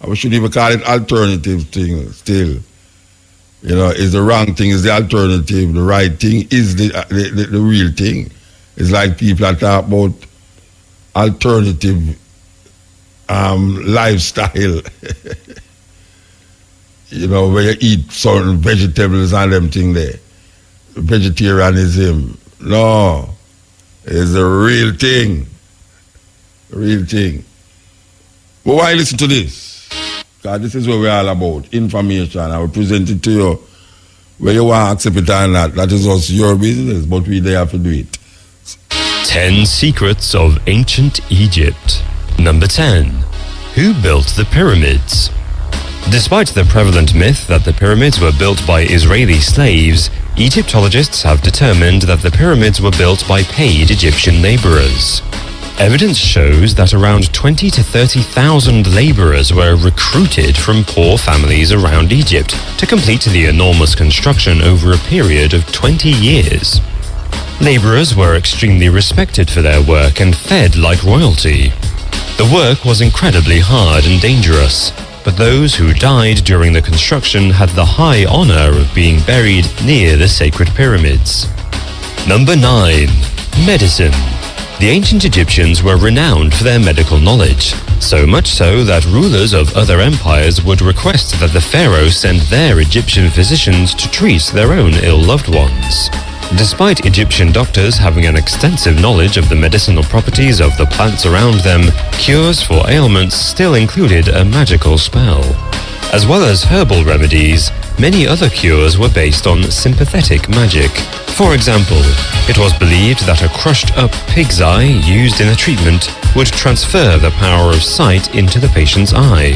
And we should even call it alternative thing still. You know, is the wrong thing is the alternative, the right thing is the real thing. It's like people that talk about alternative lifestyle. You know, where you eat certain vegetables and them thing there. Vegetarianism. No. It's the real thing. The real thing. But why listen to this? Because this is what we're all about. Information. I will present it to you. Whether you want to accept it or not, that is also your business, but we there have to do it. 10 Secrets of Ancient Egypt. Number 10. Who built the pyramids? Despite the prevalent myth that the pyramids were built by Israeli slaves, Egyptologists have determined that the pyramids were built by paid Egyptian laborers. Evidence shows that around 20 to 30,000 laborers were recruited from poor families around Egypt to complete the enormous construction over a period of 20 years. Laborers were extremely respected for their work and fed like royalty. The work was incredibly hard and dangerous, but those who died during the construction had the high honor of being buried near the sacred pyramids. Number 9. Medicine. The ancient Egyptians were renowned for their medical knowledge, so much so that rulers of other empires would request that the pharaoh send their Egyptian physicians to treat their own ill loved ones. Despite Egyptian doctors having an extensive knowledge of the medicinal properties of the plants around them, cures for ailments still included a magical spell. As well as herbal remedies, many other cures were based on sympathetic magic. For example, it was believed that a crushed-up pig's eye used in a treatment would transfer the power of sight into the patient's eye.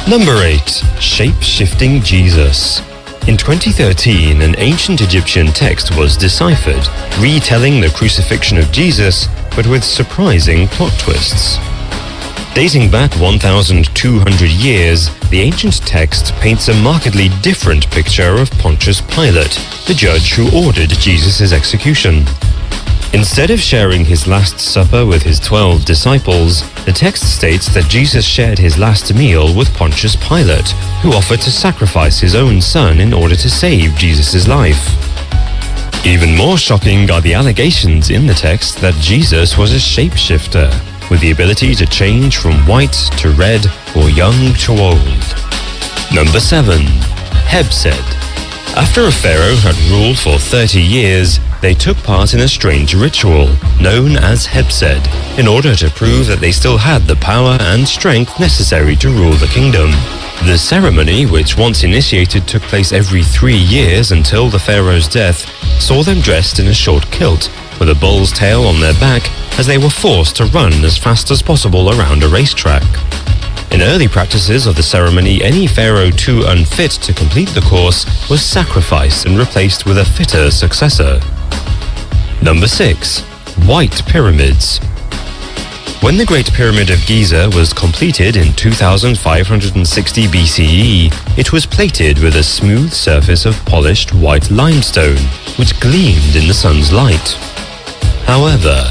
Number 8. Shape-shifting Jesus. In 2013, an ancient Egyptian text was deciphered, retelling the crucifixion of Jesus, but with surprising plot twists. Dating back 1,200 years, the ancient text paints a markedly different picture of Pontius Pilate, the judge who ordered Jesus' execution. Instead of sharing his Last Supper with his 12 disciples, the text states that Jesus shared his last meal with Pontius Pilate, who offered to sacrifice his own son in order to save Jesus' life. Even more shocking are the allegations in the text that Jesus was a shapeshifter, with the ability to change from white to red or young to old. Number 7. Hebsed. After a pharaoh had ruled for 30 years, they took part in a strange ritual known as Hebsed in order to prove that they still had the power and strength necessary to rule the kingdom. The ceremony, which once initiated took place every 3 years until the pharaoh's death, saw them dressed in a short kilt with a bull's tail on their back as they were forced to run as fast as possible around a racetrack. In early practices of the ceremony, any pharaoh too unfit to complete the course was sacrificed and replaced with a fitter successor. Number 6. White Pyramids. When the Great Pyramid of Giza was completed in 2560 BCE, it was plated with a smooth surface of polished white limestone, which gleamed in the sun's light. However,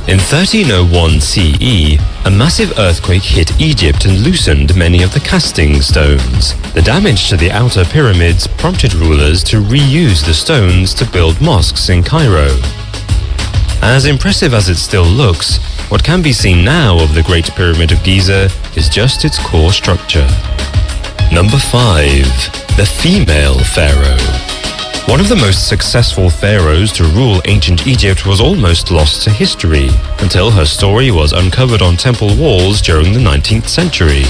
in 1301 CE, a massive earthquake hit Egypt and loosened many of the casting stones. The damage to the outer pyramids prompted rulers to reuse the stones to build mosques in Cairo. As impressive as it still looks, what can be seen now of the Great Pyramid of Giza is just its core structure. Number 5. The Female Pharaoh. One of the most successful pharaohs to rule ancient Egypt was almost lost to history until her story was uncovered on temple walls during the 19th century.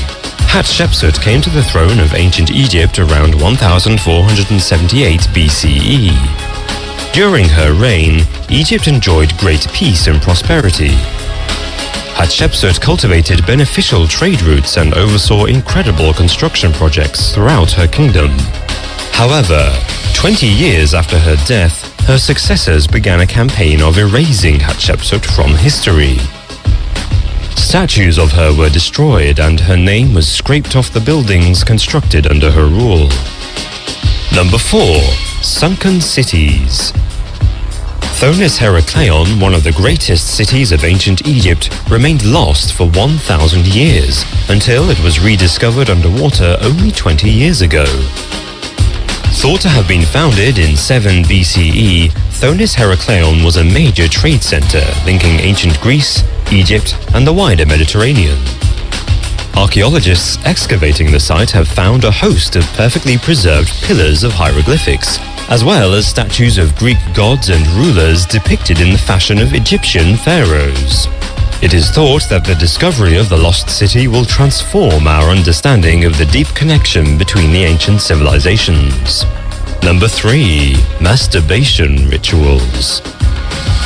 Hatshepsut came to the throne of ancient Egypt around 1478 BCE. During her reign, Egypt enjoyed great peace and prosperity. Hatshepsut cultivated beneficial trade routes and oversaw incredible construction projects throughout her kingdom. However, 20 years after her death, her successors began a campaign of erasing Hatshepsut from history. Statues of her were destroyed and her name was scraped off the buildings constructed under her rule. Number 4. Sunken Cities. Thonis Heracleion, one of the greatest cities of ancient Egypt, remained lost for 1,000 years until it was rediscovered underwater only 20 years ago. Thought to have been founded in 7 BCE, Thonis Heracleion was a major trade center linking ancient Greece, Egypt, and the wider Mediterranean. Archaeologists excavating the site have found a host of perfectly preserved pillars of hieroglyphics, as well as statues of Greek gods and rulers depicted in the fashion of Egyptian pharaohs. It is thought that the discovery of the lost city will transform our understanding of the deep connection between the ancient civilizations. Number 3. Masturbation rituals.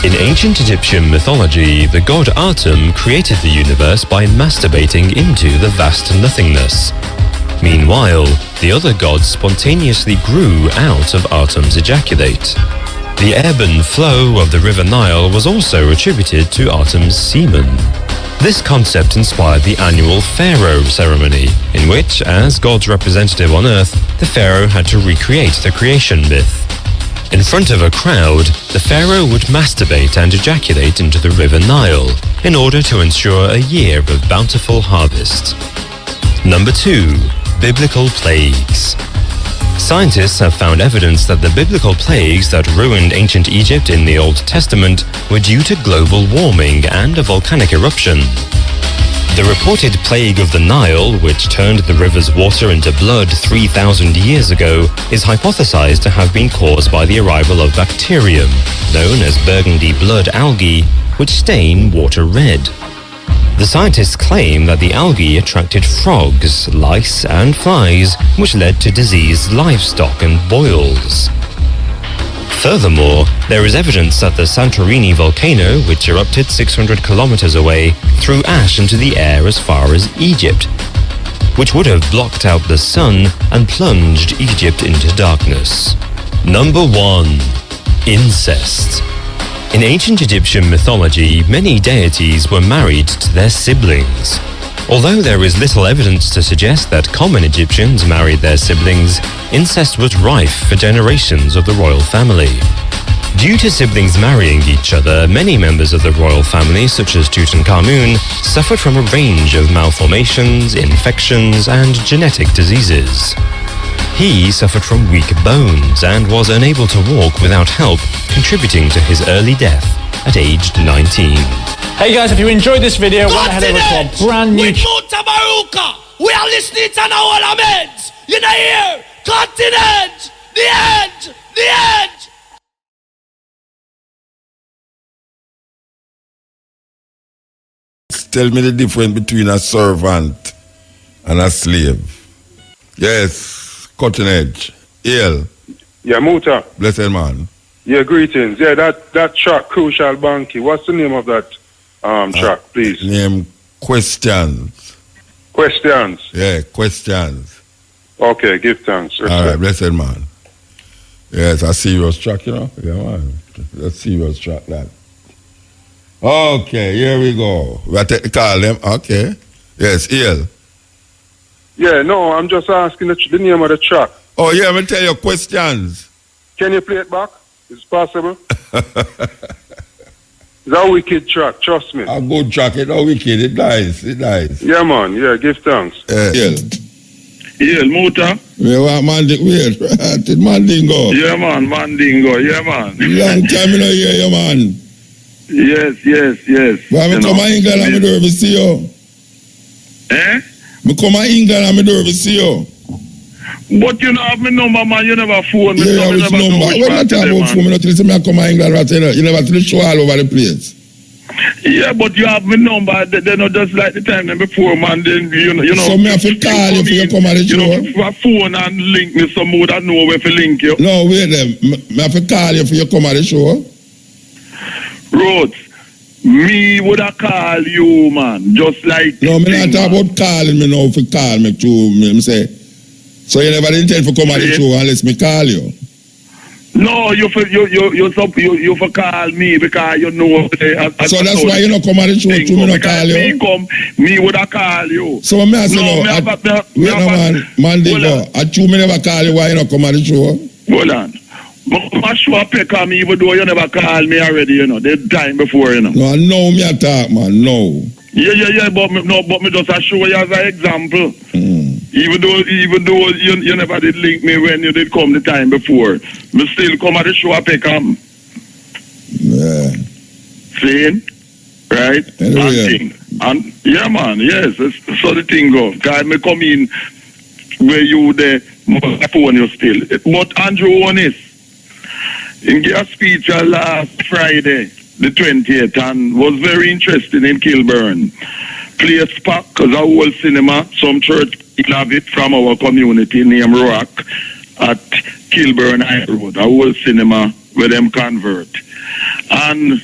In ancient Egyptian mythology, the god Atum created the universe by masturbating into the vast nothingness. Meanwhile, the other gods spontaneously grew out of Atum's ejaculate. The ebb and flow of the River Nile was also attributed to Atum's semen. This concept inspired the annual pharaoh ceremony, in which, as God's representative on earth, the pharaoh had to recreate the creation myth. In front of a crowd, the pharaoh would masturbate and ejaculate into the River Nile in order to ensure a year of bountiful harvest. Number 2. Biblical plagues. Scientists have found evidence that the biblical plagues that ruined ancient Egypt in the Old Testament were due to global warming and a volcanic eruption. The reported plague of the Nile, which turned the river's water into blood 3,000 years ago, is hypothesized to have been caused by the arrival of bacterium, known as burgundy blood algae, which stain water red. The scientists claim that the algae attracted frogs, lice, and flies, which led to diseased livestock and boils. Furthermore, there is evidence that the Santorini volcano, which erupted 600 kilometers away, threw ash into the air as far as Egypt, which would have blocked out the sun and plunged Egypt into darkness. Number 1. Incest. In ancient Egyptian mythology, many deities were married to their siblings. Although there is little evidence to suggest that common Egyptians married their siblings, incest was rife for generations of the royal family. Due to siblings marrying each other, many members of the royal family, such as Tutankhamun, suffered from a range of malformations, infections, and genetic diseases. He suffered from weak bones and was unable to walk without help, contributing to his early death at age 19. Hey guys, if you enjoyed this video, why not head over to our brand new... Mutabaruka, we are listening to our laments. You know here, continent, the end, the end. Tell me the difference between a servant and a slave. Yes, cutting edge. Hail. Yeah, Muta. Blessed man. Yeah, greetings. Yeah, that track, Crucial Banky. What's the name of that track, please? Name Questions. Questions. Yeah, Questions. Okay, give thanks. All right, blessed man. Yes, a serious track, you know? Yeah, man. A serious track, that. Okay, here we go. We have to call them. Okay. Yes, Hail. Yeah, no, I'm just asking the name of the track. Oh, yeah, I'm going to tell you questions. Can you play it back? Is it possible? It's a wicked track, trust me. A good track, it's not wicked, it's nice, it's nice. Yeah, man, yeah, give thanks. Hail. Hail, Muta. We want wait, Mandingo. Yeah, man, Mandingo, yeah, man. Long time I don't hear you, man. Yes. Well, I come to England and I do see you. Eh? I come to England and I do see you. But you know, have my number, man. You never phone me. Yeah, which number? When I talk about phone, I tell you, I come to England, you never tell the show all over the place. Yeah, but you have my number. They not just like the time before, man. Then you know. So me have to call you for you come on the show. You know, phone and link me. Some more that know where to link you. No, wait them. Me have to call you for you come on the show. Rhodes, me would have call you, man. Just like. No, me not talk about calling me now. For call me too. Me say. So you never intend for come on the show unless me call you. No, you for call me because you know. So that's why you don't come on the show too. Me not call you. Me would have call you. So me say no. Man, they go. I true me never call you. Why you not come on the show? Hold on. My show pick on me even though you never call me already. You know the time before. You know. No, no, me a talk, man. No. Yeah. But me just show you as an example. Even though you never did link me when you did come the time before, me still come at the show at Peckham. Yeah. Seeing? Right? Anyway. And yeah, man, yes, so the thing go. Guy, me come in where you there, my phone you still. But Andrew Honest, he gave a speech last Friday, the 20th, and was very interesting in Kilburn. Place pack, because our whole cinema, some church have it from our community named Rock at Kilburn High Road, a whole cinema where them convert. And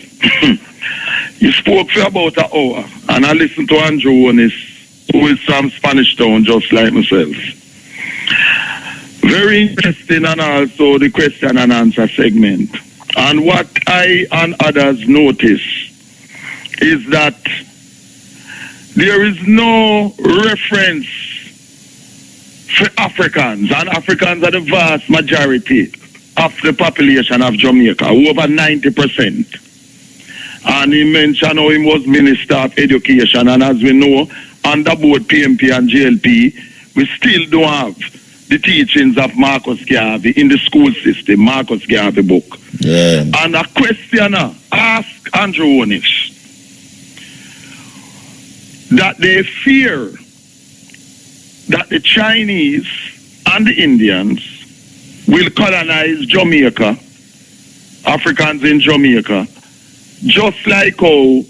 he spoke for about an hour, and I listened to Andrew Honest, who is from Spanish Town, just like myself. Very interesting, and also the question and answer segment. And what I and others notice is that there is no reference for Africans, and Africans are the vast majority of the population of Jamaica, over 90%. And he mentioned how he was Minister of Education, and as we know, under both PMP and JLP, we still don't have the teachings of Marcus Garvey in the school system, Marcus Garvey book. Yeah. And a questioner asked Andrew Honest that they fear that the Chinese and the Indians will colonize Jamaica, Africans in Jamaica, just like how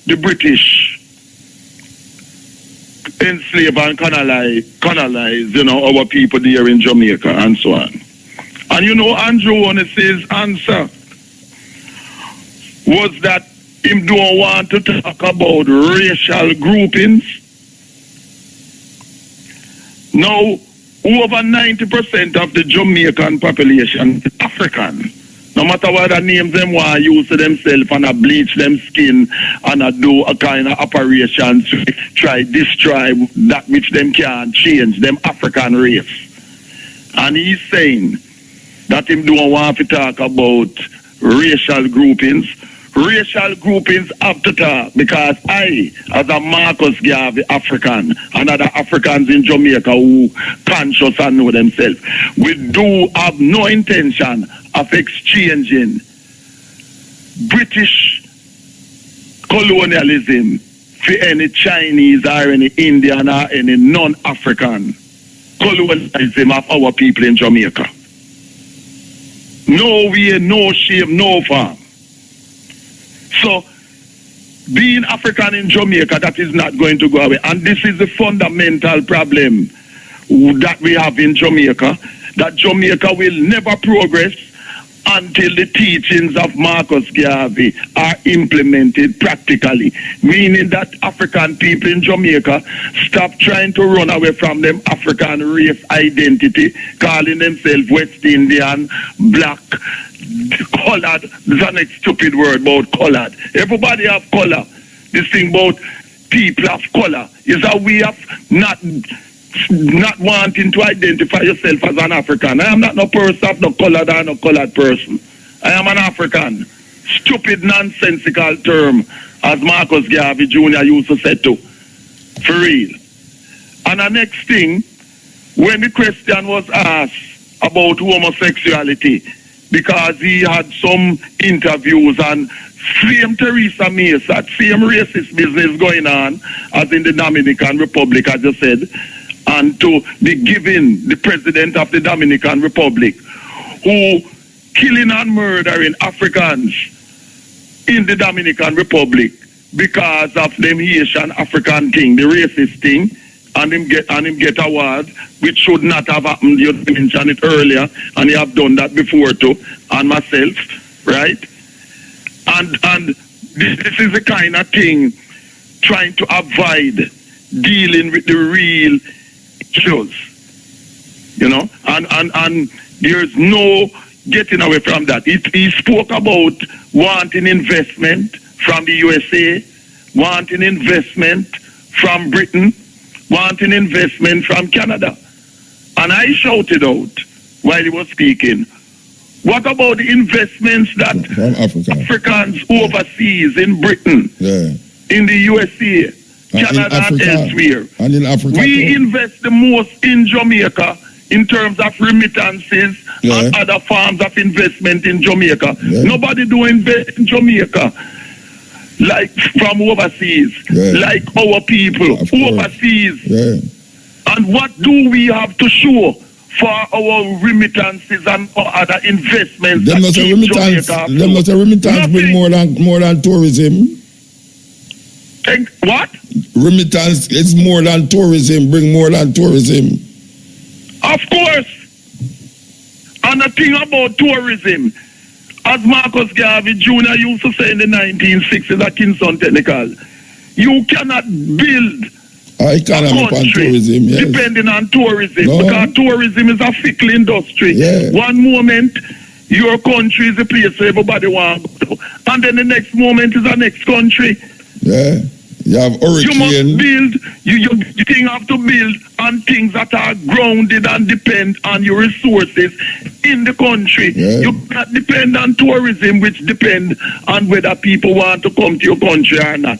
the British enslave and colonize, you know, our people there in Jamaica and so on. And you know, Andrew Honest's answer was that him don't want to talk about racial groupings. Now, over 90% of the Jamaican population is African. No matter what the names them want to use to themselves and bleach them skin and do a kind of operation to try destroy that which them can't change, them African race. And he's saying that him don't want to talk about racial groupings. Racial groupings have to talk because I, as a Marcus Garvey African and other Africans in Jamaica who conscious and know themselves, we do have no intention of exchanging British colonialism for any Chinese or any Indian or any non-African colonialism of our people in Jamaica. No way, no shame, no farm. So, being African in Jamaica, that is not going to go away. And this is the fundamental problem that we have in Jamaica, that Jamaica will never progress until the teachings of Marcus Garvey are implemented practically, meaning that African people in Jamaica stop trying to run away from them African race identity, calling themselves West Indian, black, colored. There's a next stupid word about colored. Everybody have color. This thing about people of color is a way of not wanting to identify yourself as an African. I am not no person of no colored or no colored person. I am an African. Stupid, nonsensical term, as Marcus Garvey Jr. used to say too. For real. And the next thing, when the question was asked about homosexuality, because he had some interviews and same Theresa May, that same racist business going on as in the Dominican Republic, as I said, and to be given the president of the Dominican Republic, who killing and murdering Africans in the Dominican Republic because of them Haitian African thing, the racist thing, and him get award, which should not have happened. You mentioned it earlier, and you have done that before too, and myself, right? And this is the kind of thing trying to avoid dealing with the real issues, you know, and there's no getting away from that. He spoke about wanting investment from the USA, wanting investment from Britain, wanting investment from Canada. And I shouted out while he was speaking, what about the investments that Africans overseas in Britain, in the USA, Canada and elsewhere? And in Africa, we invest the most in Jamaica in terms of remittances and other forms of investment in Jamaica. Nobody do invest in Jamaica like from overseas, like our people overseas. And what do we have to show for our remittances and for other investments? Them must a remittance bring more than tourism. What? Remittance is more than tourism, bring more than tourism. Of course. And the thing about tourism, as Marcus Garvey Jr. used to say in the 1960s at Kingston Technical, you cannot build a country depending on tourism, because tourism is a fickle industry. One moment, your country is a place where everybody wants to go, and then the next moment is the next country. You have hurricane. You must build, you have to build on things that are grounded and depend on your resources in the country. You cannot depend on tourism, which depend on whether people want to come to your country or not.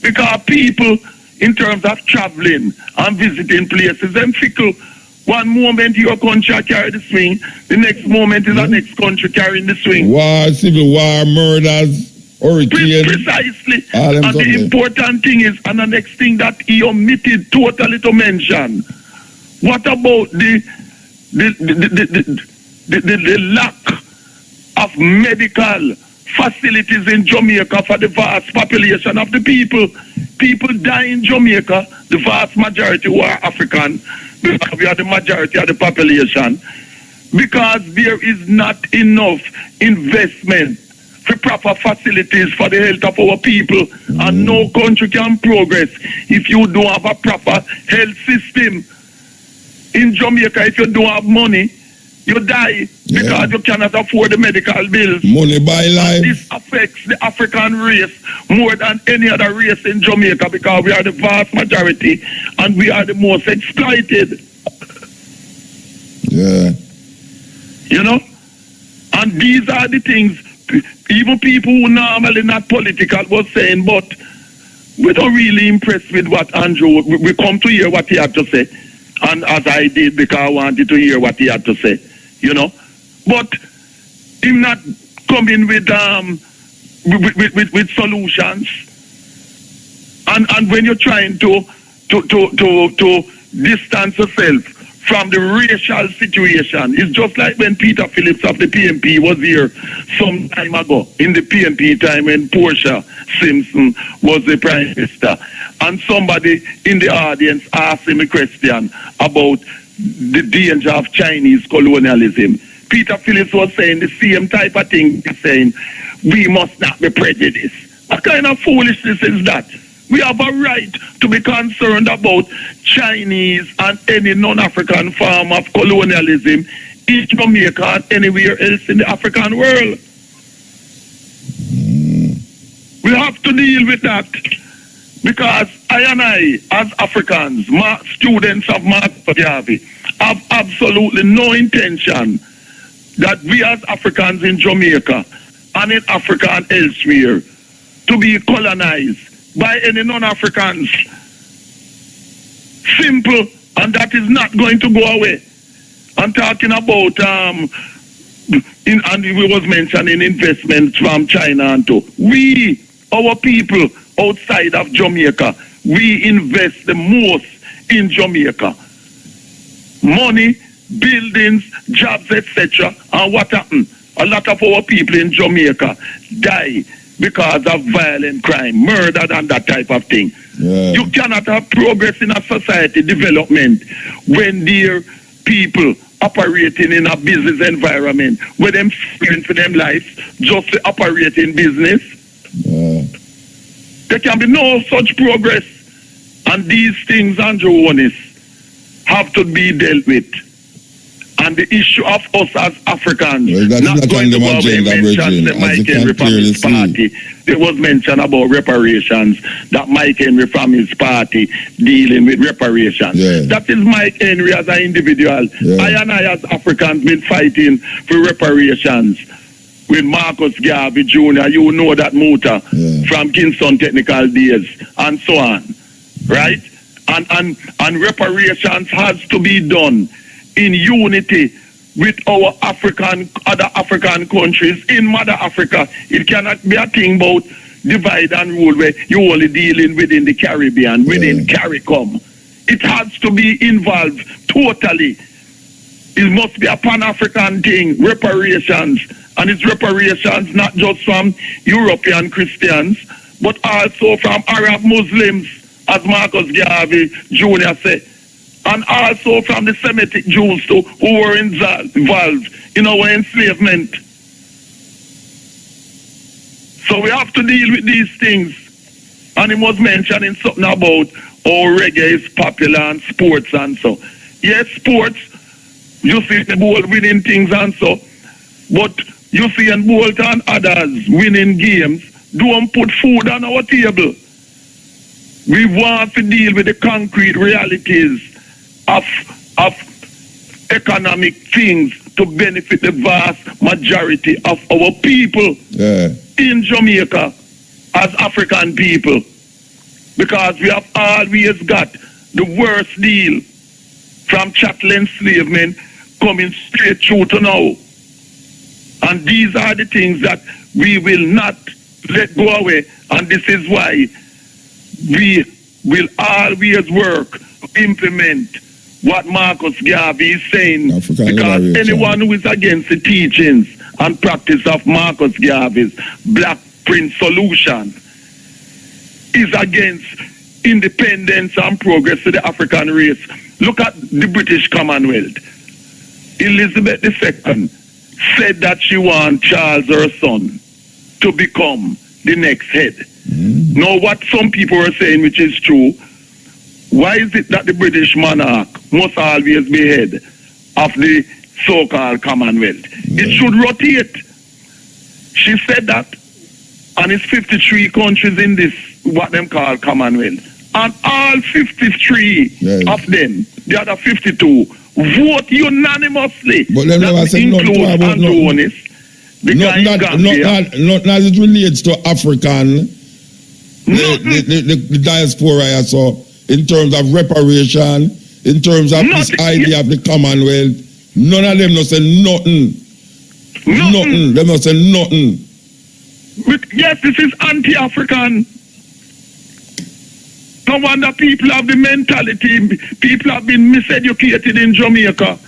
Because people, in terms of traveling and visiting places, them fickle. One moment your country carry the swing, the next moment is the next country carrying the swing. War, civil war, murders. Precisely. And the important thing is, and the next thing that he omitted totally to mention, what about the lack of medical facilities in Jamaica for the vast population of the people? People die in Jamaica, the vast majority who are African, because we are the majority of the population, because there is not enough investment for proper facilities for the health of our people, and no country can progress if you don't have a proper health system. In Jamaica, if you don't have money, you die because you cannot afford the medical bills. Money buy life. And this affects the African race more than any other race in Jamaica, because we are the vast majority and we are the most exploited. You know? And these are the things even people who normally not political was saying, but we don't really impressed with what Andrew, we come to hear what he had to say. And as I did, because I wanted to hear what he had to say, you know. But him not coming with solutions. And when you're trying to distance yourself from the racial situation, it's just like when Peter Phillips of the PNP was here some time ago, in the PNP time when Portia Simpson was the Prime Minister, and somebody in the audience asked him a question about the danger of Chinese colonialism. Peter Phillips was saying the same type of thing, saying, we must not be prejudiced. What kind of foolishness is that? We have a right to be concerned about Chinese and any non-African form of colonialism in Jamaica and anywhere else in the African world. We have to deal with that, because I and I, as Africans, students of Marcus Garvey, have absolutely no intention that we as Africans in Jamaica and in Africa and elsewhere to be colonized by any non-Africans. Simple, and that is not going to go away. I'm talking about, and we was mentioning investments from China and too. We, our people outside of Jamaica, we invest the most in Jamaica. Money, buildings, jobs, etc. And what happened? A lot of our people in Jamaica die because of violent crime, murder and that type of thing. Yeah. You cannot have progress in a society development when there people operating in a business environment where them fearing for them life just to operate in business. Yeah. There can be no such progress. And these things, Andrew Onis, have to be dealt with. And the issue of us as Africans, not going to go away mention the Mike Henry from his party. There was mention about reparations, that Mike Henry from his party dealing with reparations. Yeah. That is Mike Henry as an individual. Yeah. I and I as Africans been fighting for reparations with Marcus Garvey Jr., you know that Muta, from Kingston Technical days, and so on. Right? And reparations has to be done in unity with our other African countries in Mother Africa. It cannot be a thing about divide and rule where you're only dealing within the Caribbean, within CARICOM. It has to be involved totally. It must be a Pan-African thing, reparations. And it's reparations not just from European Christians, but also from Arab Muslims, as Marcus Garvey Jr. said. And also from the Semitic Jews too, who were involved in our enslavement. So we have to deal with these things. And he was mentioning something about how reggae is popular and sports and so. Yes, sports, you see the Bolt winning things and so. But you see in Bolt and others winning games, don't put food on our table. We want to deal with the concrete realities of economic things to benefit the vast majority of our people in Jamaica as African people. Because we have always got the worst deal from chattel enslavement coming straight through to now. And these are the things that we will not let go away. And this is why we will always work to implement what Marcus Garvey is saying, because anyone who is against the teachings and practice of Marcus Garvey's Black Prince solution is against independence and progress to the African race. Look at the British Commonwealth. Elizabeth II said that she wants Charles, her son, to become the next head. Now, what some people are saying, which is true, why is it that the British monarch must always be head of the so-called Commonwealth? It should rotate. She said that, and it's 53 countries in this, what them call Commonwealth. And all 53 of them, the other 52, vote unanimously. But them never say nothing about not as it relates to African, the diaspora, so in terms of reparation, in terms of this idea of the Commonwealth, none of them no say nothing. Nothing. Them no say nothing. Yes, this is anti-African. No wonder people have the mentality, people have been miseducated in Jamaica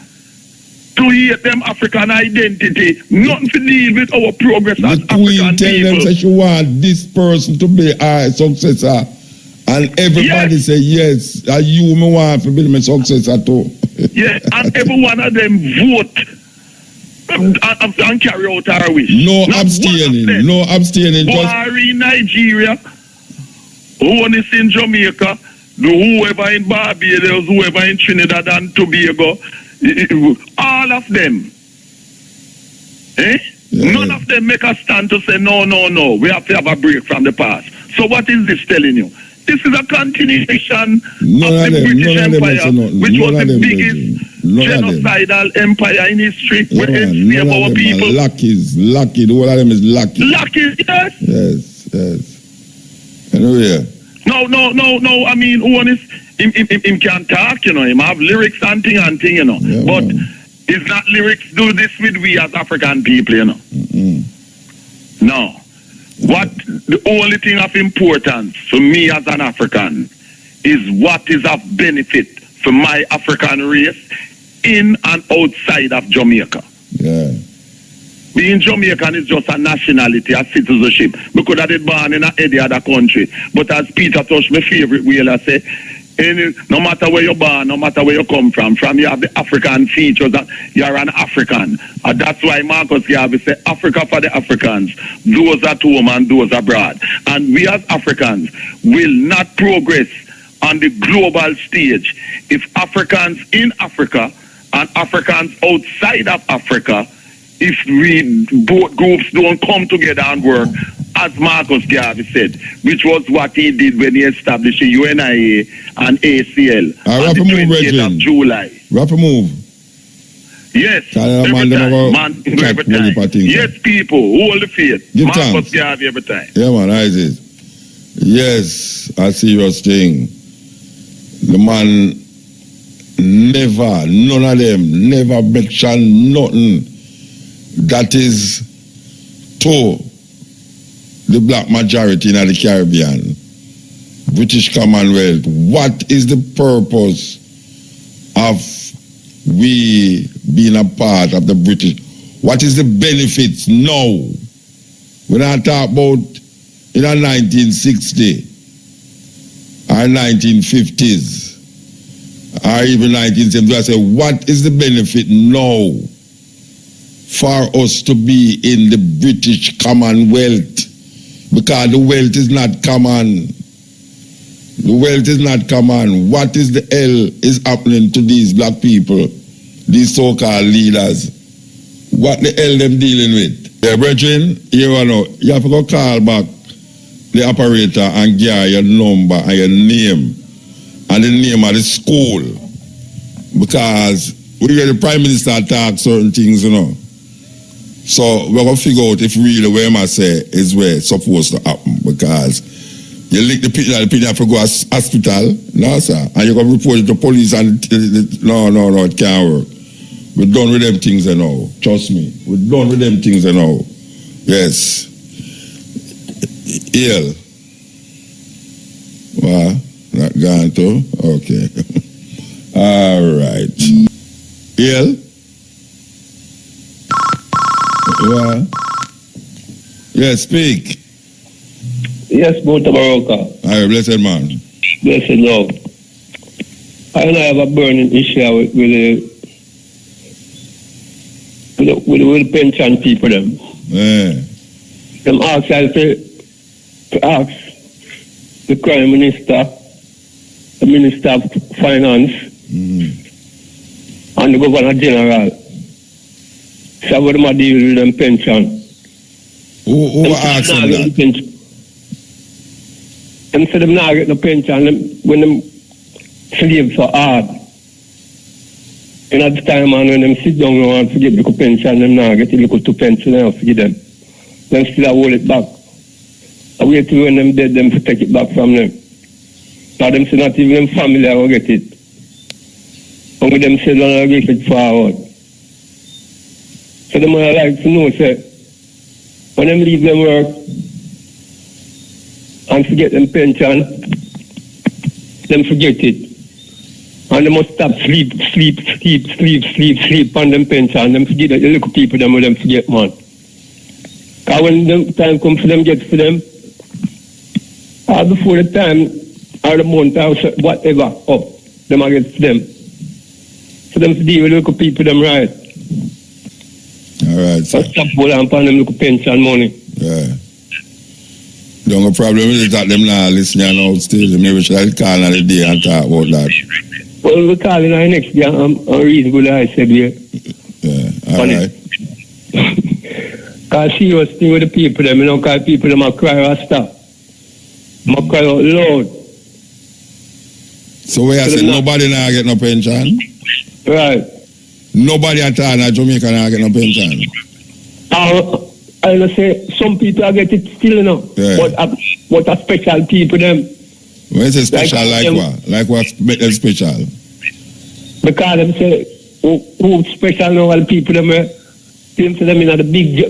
to hate them African identity. Nothing to deal with our progress as African people. The Queen tell them that she want this person to be our successor. And everybody say yes, you me want to be my successor too. Yes, and every one of them vote and carry out our wish. No abstaining, no abstaining. War in Nigeria, one is in Jamaica, whoever in Barbados, whoever in Trinidad and Tobago, all of them. None of them make a stand to say, no, we have to have a break from the past. So what is this telling you? This is a continuation of the British Empire, which was the biggest genocidal empire in history, where enslaved our people. Lucky, the whole of them is lucky. Lucky, yes. Yes. Anyway. No, I mean, one is, him can talk, you know, him have lyrics and thing, you know. Yeah, but it's not lyrics do this with we as African people, you know. No. What the only thing of importance for me as an African is what is of benefit for my African race in and outside of Jamaica. Yeah. Being Jamaican is just a nationality, a citizenship. We could have been born in any other country. But as Peter Tosh, my favorite whaler, say, no matter where you're born, no matter where you come from you have the African features, you're an African. And that's why Marcus Garvey said, Africa for the Africans, those at home and those abroad. And we as Africans will not progress on the global stage if Africans in Africa and Africans outside of Africa, if we both groups don't come together and work, as Marcus Garvey said, which was what he did when he established the UNIA and ACL on the 20th of July. Rapid move. Yes, every time. Every time. Yes, people, hold the faith. Give Marcus thanks. Garvey every time. Yeah, man, Isaac. Yes, a serious thing. The man never, none of them, never mention nothing that is to the black majority in the Caribbean, British Commonwealth. What is the purpose of we being a part of the British? What is the benefits now? When I talk about in the 1960s or 1950s or even 1970s, I say, what is the benefit now for us to be in the British Commonwealth? Because the wealth is not common. The wealth is not common. What is the hell is happening to these black people, these so-called leaders? What the hell them dealing with? Yeah, brethren, you have to go call back the operator and get your number and your name and the name of the school. Because we get the Prime Minister talk certain things, So we're going to figure out if really where I say is where it's supposed to happen, because you link the people have to go to hospital, no sir, and you're going to report it to police and no, it can't work. We're done with them things now. Trust me, we're done with them things now. Yes. Ill. Well, not gone to? Okay. All right. Ill. Well, yes, speak. Yes, Mutabaruka. All right, blessed man. Blessed Lord. I have a burning issue with the pension people them. Yeah. Them ask us to ask the Prime Minister, the Minister of Finance, and the Governor General. So what am I dealing with them pension? Who asked them that? Them say them not get no pension when them sleep so hard. And at the time man, when them sit down and forget the pension, them not get a little two pension and forget them. Them still hold it back. I wait till when them dead, them to take it back from them. Now them say not even them family will get it. And with them say don't get it forward. So them would like to know, say, when them leave them work and forget them pension, them forget it. And they must stop sleep on them pension. Them forget that the little people them will them forget, man. Because when the time comes for them, get for them, before the time or the month or whatever up, them will get for them. So them to deal with the little people them right. All right, sir. Stop hold on upon them little pension money. Yeah. The only problem is that them not listening now still. Maybe we should call another day and talk about that. Well, we're calling our next day. I'm reasonable, I said, yeah. Yeah, all right. Because serious thing with the people, them, because people them are cry or stop. Them are cry out loud. So where I said nobody now get no pension? Right. Nobody at all in Jamaica now get no pension? I will say some people get it still, Yeah. But a special people, them. When you say special, like what? Like what special? Because them say, who special now, all people, them, them say them in the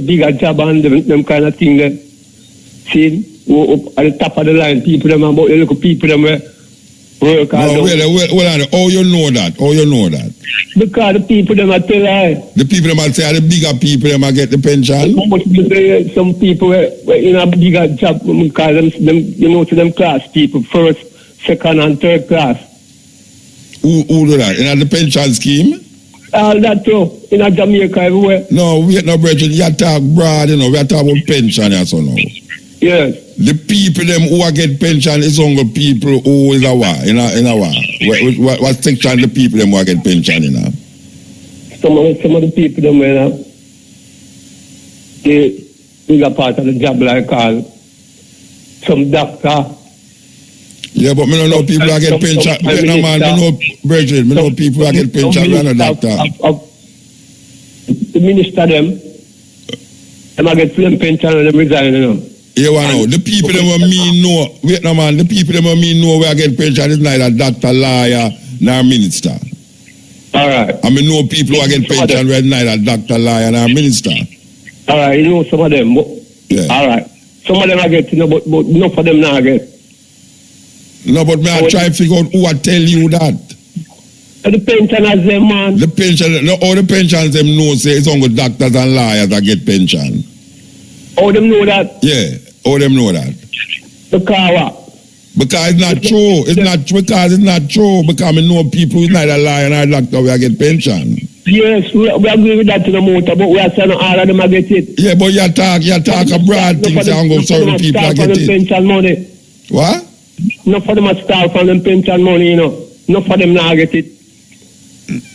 bigger job and them kind of thing, them. See, at the top of the line, people, them, about the little people, them, Work hard. No, wait, how you know that? How you know that? Because the people them are tell I. The people them are say the bigger people them are get the pension. Some people in a bigger job because them you know to them class people, first, second and third class. Who do that? In the pension scheme? All that too. In a Jamaica everywhere. No, wait no brethren, you talk broad, you know, we are talking about pension and so now. Yes. The people them who are get pension is only people who is a what? In a what? What section the people them who are get pension in? Some of the people them they bigger part of the job like some doctor. Yeah, but me don't know people who get pension. No man, me know brethren, me know people who get pension we are no doctor. The minister them I get them pension and them resign, you know. You know, the people them know, wait no man, the people them know where I get pension is neither doctor, lawyer, nor minister. Alright. I mean know people who get pension where neither doctor, lawyer, nor minister. Alright, you know some of them. But, yeah. Alright. Some of them I get, you know, but enough of them now I get. No, but me I try to figure out who I tell you that. The pensioners them, man. The pension, no, all the pensions them know say it's only doctors and lawyers that get pension. All them know that? Yeah, all them know that. Because what? Because it's not true. It's not because it's not true. Because I know people who's neither lawyer nor doctor will get pension. Yes, we agree with that in the motor, but we are saying all of them will get it. Yeah, but you talk a broad things and go certain people will get it. Pension money. What? Not for them to start from them pension money, you know. Not for them not get it.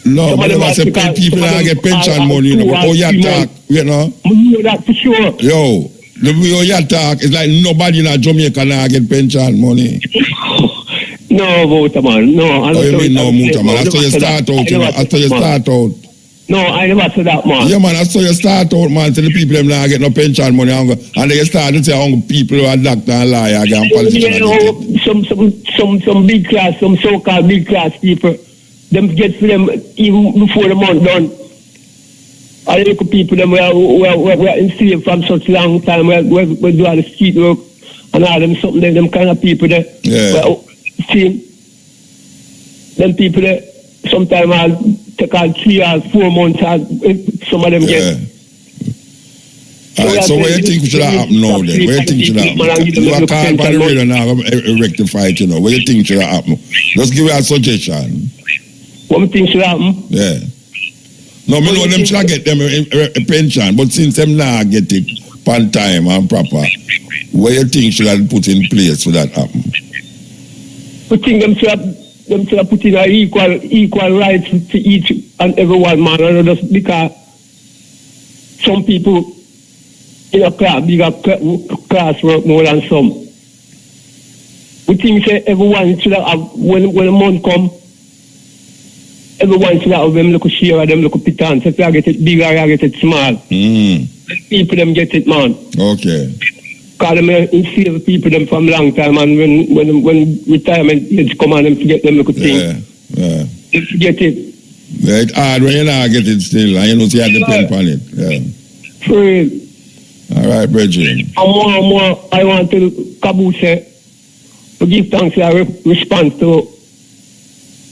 No, but I say people not get pension money, you know. But how you talk, you know. You know that for sure. Yo, the way you talk is like nobody in Jamaica not get pension money. No, Mota man, no. How you mean no, Mota man? That's how you start out, you know. That's how you start out. No, I never said that, man. Yeah, man, that's how you start out, man. Tell the people them not get no pension money, and they start to say people who are doctor and lawyer and politicians. Some big class, some so-called big class people, them get for them even before the month done. All the little people them were enslaved from such long time, we do all the street work and all them something there, them kind of people there. Yeah. Well, see, them people there, sometimes I'll take out 3 or 4 months, some of them get. Alright, so what do you think should have happened now then? What do you think should have happened? You are called by the radio now, rectify it, you know. What do you think should have happened? Just give me a suggestion. What do you think should happen? Yeah. No, me know them should get them a pension, but since them not get it on time and proper, what do you think should have put in place for that happen? I think them should have put in an equal rights to each and everyone, man. And just because some people in a class, bigger class work more than some. We think say everyone should have, when the month come, everyone should have them little share of them little pittance. If you get it big or you get it small. People them get it, man. Okay. Because them enslave people them from long time, and when retirement age come on, them forget them little thing. Yeah. They forget it. Yeah, it's hard when you not get it still, and you know see you depend on it. Yeah. For real. All right, brethren. And more, I want to Kabu say, to give thanks for our response to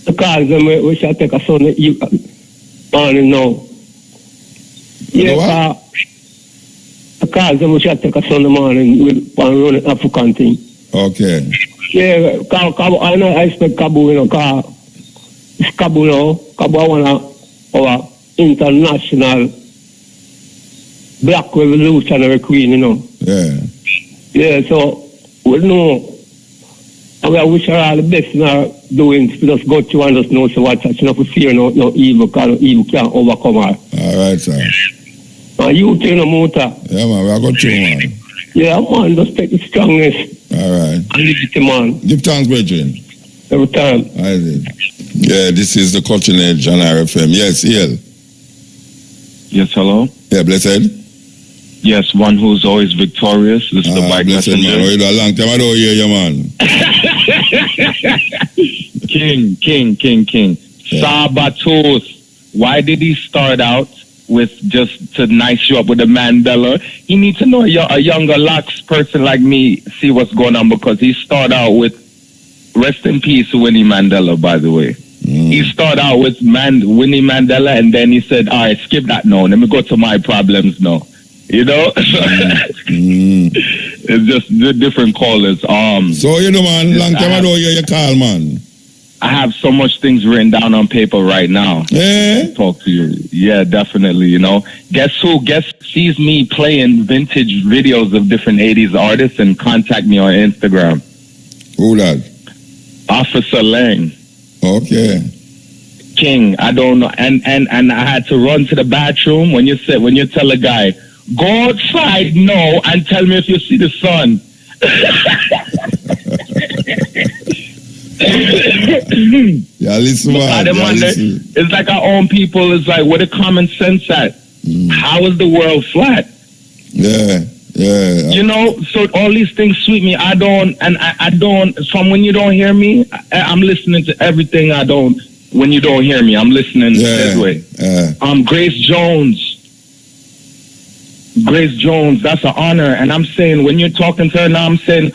the calls them we shall take a son morning now. Yeah, the calls them we shall take a son morning with one running African thing. Okay. Yeah, Kabu, I know I expect Kabu, you know, because it's Kabu now. Kabu I want our international Black Revolutionary Queen, you know. Yeah. Yeah, so we know. And I wish her all the best in her doing. To just go through and just know so what she not fear no evil, because no evil can't overcome her. All right, sir. And you too, no motor. Yeah, man, we are going through, man. Yeah, man, just take the strongest. All right. And leave it to man. Give thanks, brethren. Every time. I did. Yeah, this is the Cutting Edge on RFM. Yes, EL. Yes, hello? Yeah, blessed. Yes, one who's always victorious. This is the bike messenger. Man. Wait a long time I don't hear you, man. King. Yeah. Sabatos. Why did he start out with just to nice you up with a Mandela? He needs to know a younger lax person like me see what's going on, because he started out with rest in peace, Winnie Mandela, by the way. He started out with Winnie Mandela, and then he said, all right, skip that now. Let me go to my problems now. You know? It's just the different callers. So, you know, man, long time ago, you call, man. I have so much things written down on paper right now. Yeah? Talk to you. Yeah, definitely, you know. Guess who? Guess sees me playing vintage videos of different 80s artists and contact me on Instagram. Who that? Officer Lang. Okay. King, I don't know. And I had to run to the bathroom when you tell a guy, go outside now and tell me if you see the sun. Yeah, listen, man. It's like our own people. It's like, where the common sense at? How is the world flat? Yeah. You know, so all these things sweet me. I don't, from when you don't hear me, I'm listening to everything when you don't hear me, I'm listening that way. Grace Jones, that's an honor. And I'm saying, when you're talking to her now, I'm saying,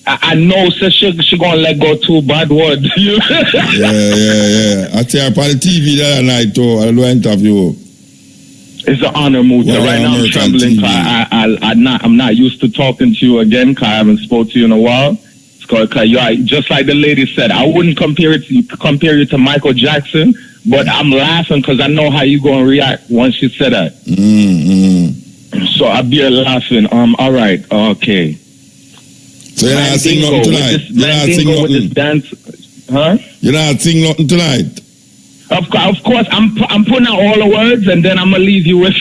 I know she gonna let go too bad word. yeah. I tell her on the TV the other night too. I do an interview. It's an honor, Muta. Right now I'm trembling. I'm not used to talking to you again, because I haven't spoke to you in a while. Because you're just like the lady said, I wouldn't compare you to Michael Jackson, but I'm laughing because I know how you gonna react once you said that. So I'll be laughing. All right, okay. So you're not sing nothing tonight? You're not sing nothing? With this dance, huh? You're not sing nothing tonight? Of course, I'm putting out all the words, and then I'm gonna leave you with.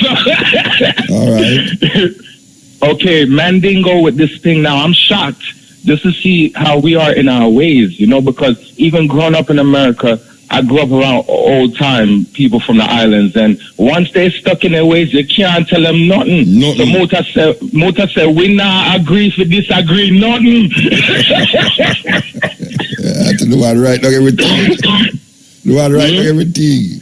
All right. Okay, Mandingo with this thing now. I'm shocked just to see how we are in our ways, you know, because even growing up in America, I grew up around old time people from the islands, and once they stuck in their ways, you can't tell them nothing. So Muta said, we not agree for disagree, nothing. I have to do what right, like everything. Do what right, like everything.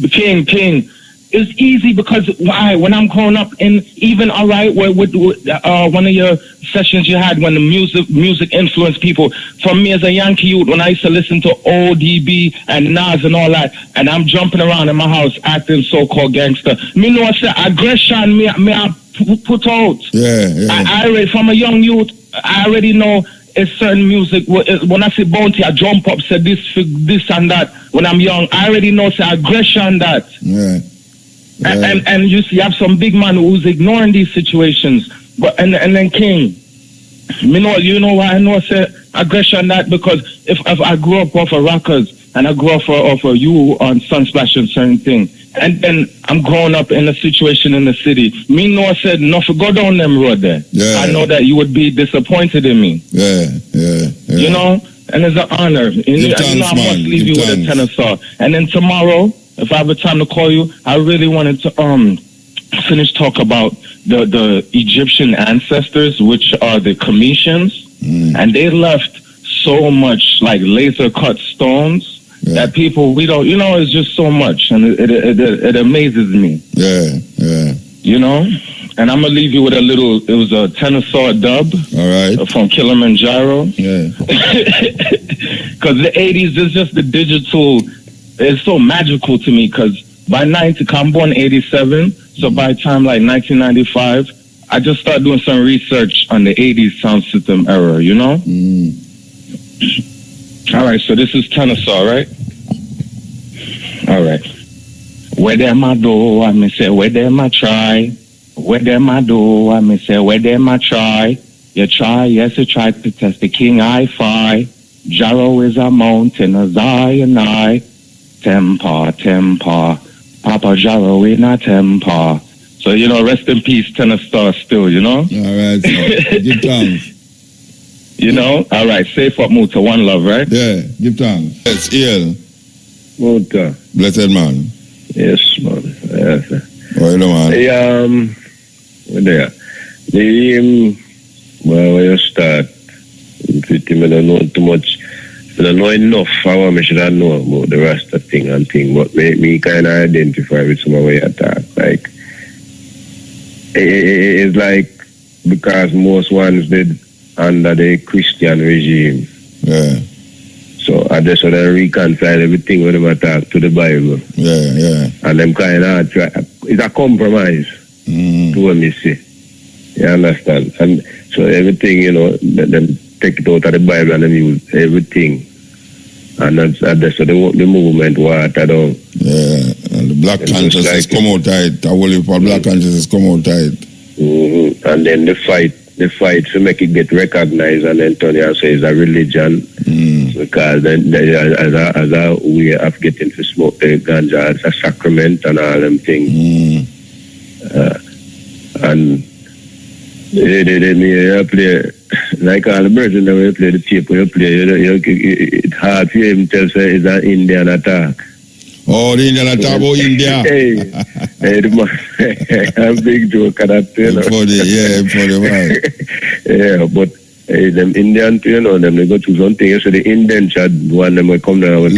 King. It's easy because why? When I'm growing up, and even all right, with one of your sessions you had when the music influenced people. For me as a Yankee youth, when I used to listen to ODB and Nas and all that, and I'm jumping around in my house acting so-called gangster. Me know I say aggression. Me I put out. Yeah. I already from a young youth. I already know. It's certain music. When I say bounty, I jump up, say this and that. When I'm young, I already know say aggression that. Yeah. And you see, you have some big man who's ignoring these situations. But and then King, you know why I know say aggression that, because if I grew up off of Rockers and I grew up off of you on Sunsplash and certain thing, and then I'm growing up in a situation in the city, me know I said no for go down them road there. Yeah. I know that you would be disappointed in me. Yeah. You know, and it's an honor. You know, I must leave you with a tenor saw. And then tomorrow, if I have a time to call you, I really wanted to finish talk about the Egyptian ancestors, which are the Cometians, and they left so much like laser cut stones that people we don't, you know, it's just so much, and it amazes me. Yeah. You know, and I'm gonna leave you with a little. It was a tenor saw dub, all right, from Kilimanjaro. Yeah, because the '80s is just the digital. It's so magical to me because I'm born '87, so by the time like 1995, I just started doing some research on the '80s sound system era, you know? All right, so this is tenor saw, right? All right. Where them I do, I may say, where them I try. Where them I do, I may say, where them I try. You try, yes, you try to test the king I-fi. Jarrow is a mountain, a Zion I. Tempa, Papa Jarrow in a tempa. So, you know, rest in peace, tenor star still, you know? All right, so give thanks. You know? All right, safe up, Muta, one love, right? Yeah, give thanks. Yes, Ian. Muta. Blessed man. Yes, man. Yes, sir. Oh, you know, man. Hey, there. Where you start? I don't know too much. I don't know enough for what I should know about the Rasta thing and thing, but me kind of identify with some of what you talk. Like, it's like because most ones did under the Christian regime. Yeah. So I just want to reconcile everything when them talk to the Bible. Yeah. And them kind of try. It's a compromise to what me say. You understand? And so everything, you know, them take it out of the Bible and them use everything. And that's so the movement water down. Yeah, and the black consciousness come out tight. The whole for black consciousness come out tight. Mm-hmm. And then the fight to make it get recognized and then turn and say it's a religion. Because then as a way of getting to smoke the ganja as a sacrament and all them things. And they play like all the birds when they play the tape when you play it's hard for you to tell say it's an Indian attack. Oh, the Indian attack about India. Hey, a big joke of that, you know. Funny, man. Yeah, but them Indian, you know, them they go through something. So the indentured one, them will come down.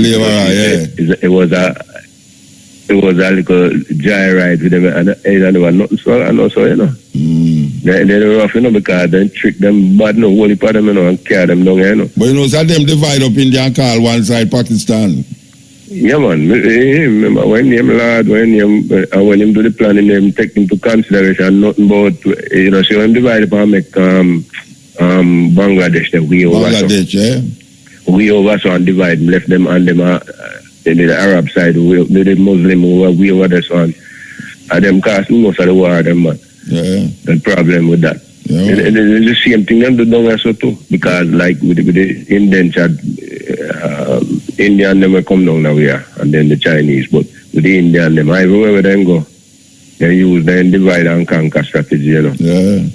It was a little joyride with them, and they were nothing so, and also, you know. They were rough, you know, because they trick them bad, no, holy part them, you know, and carry them down, you know. But you know, so them divide up India and call one side Pakistan. Yeah, man. Remember when him lad, when him do the planning, him take into consideration nothing about, you know, so him divide up and make Bangladesh the way over. Bangladesh, yeah. We over so and divide, left them and them the Arab side, the Muslim over, we over this one. And them cast most of the war, them man. Yeah. The problem with that. Yeah. It's the same thing them do down also too. Because like with the indentured Indian them will come down now here and then the Chinese. But with the Indian them, everywhere where them go, they use the divide and conquer strategy, you know. Yeah.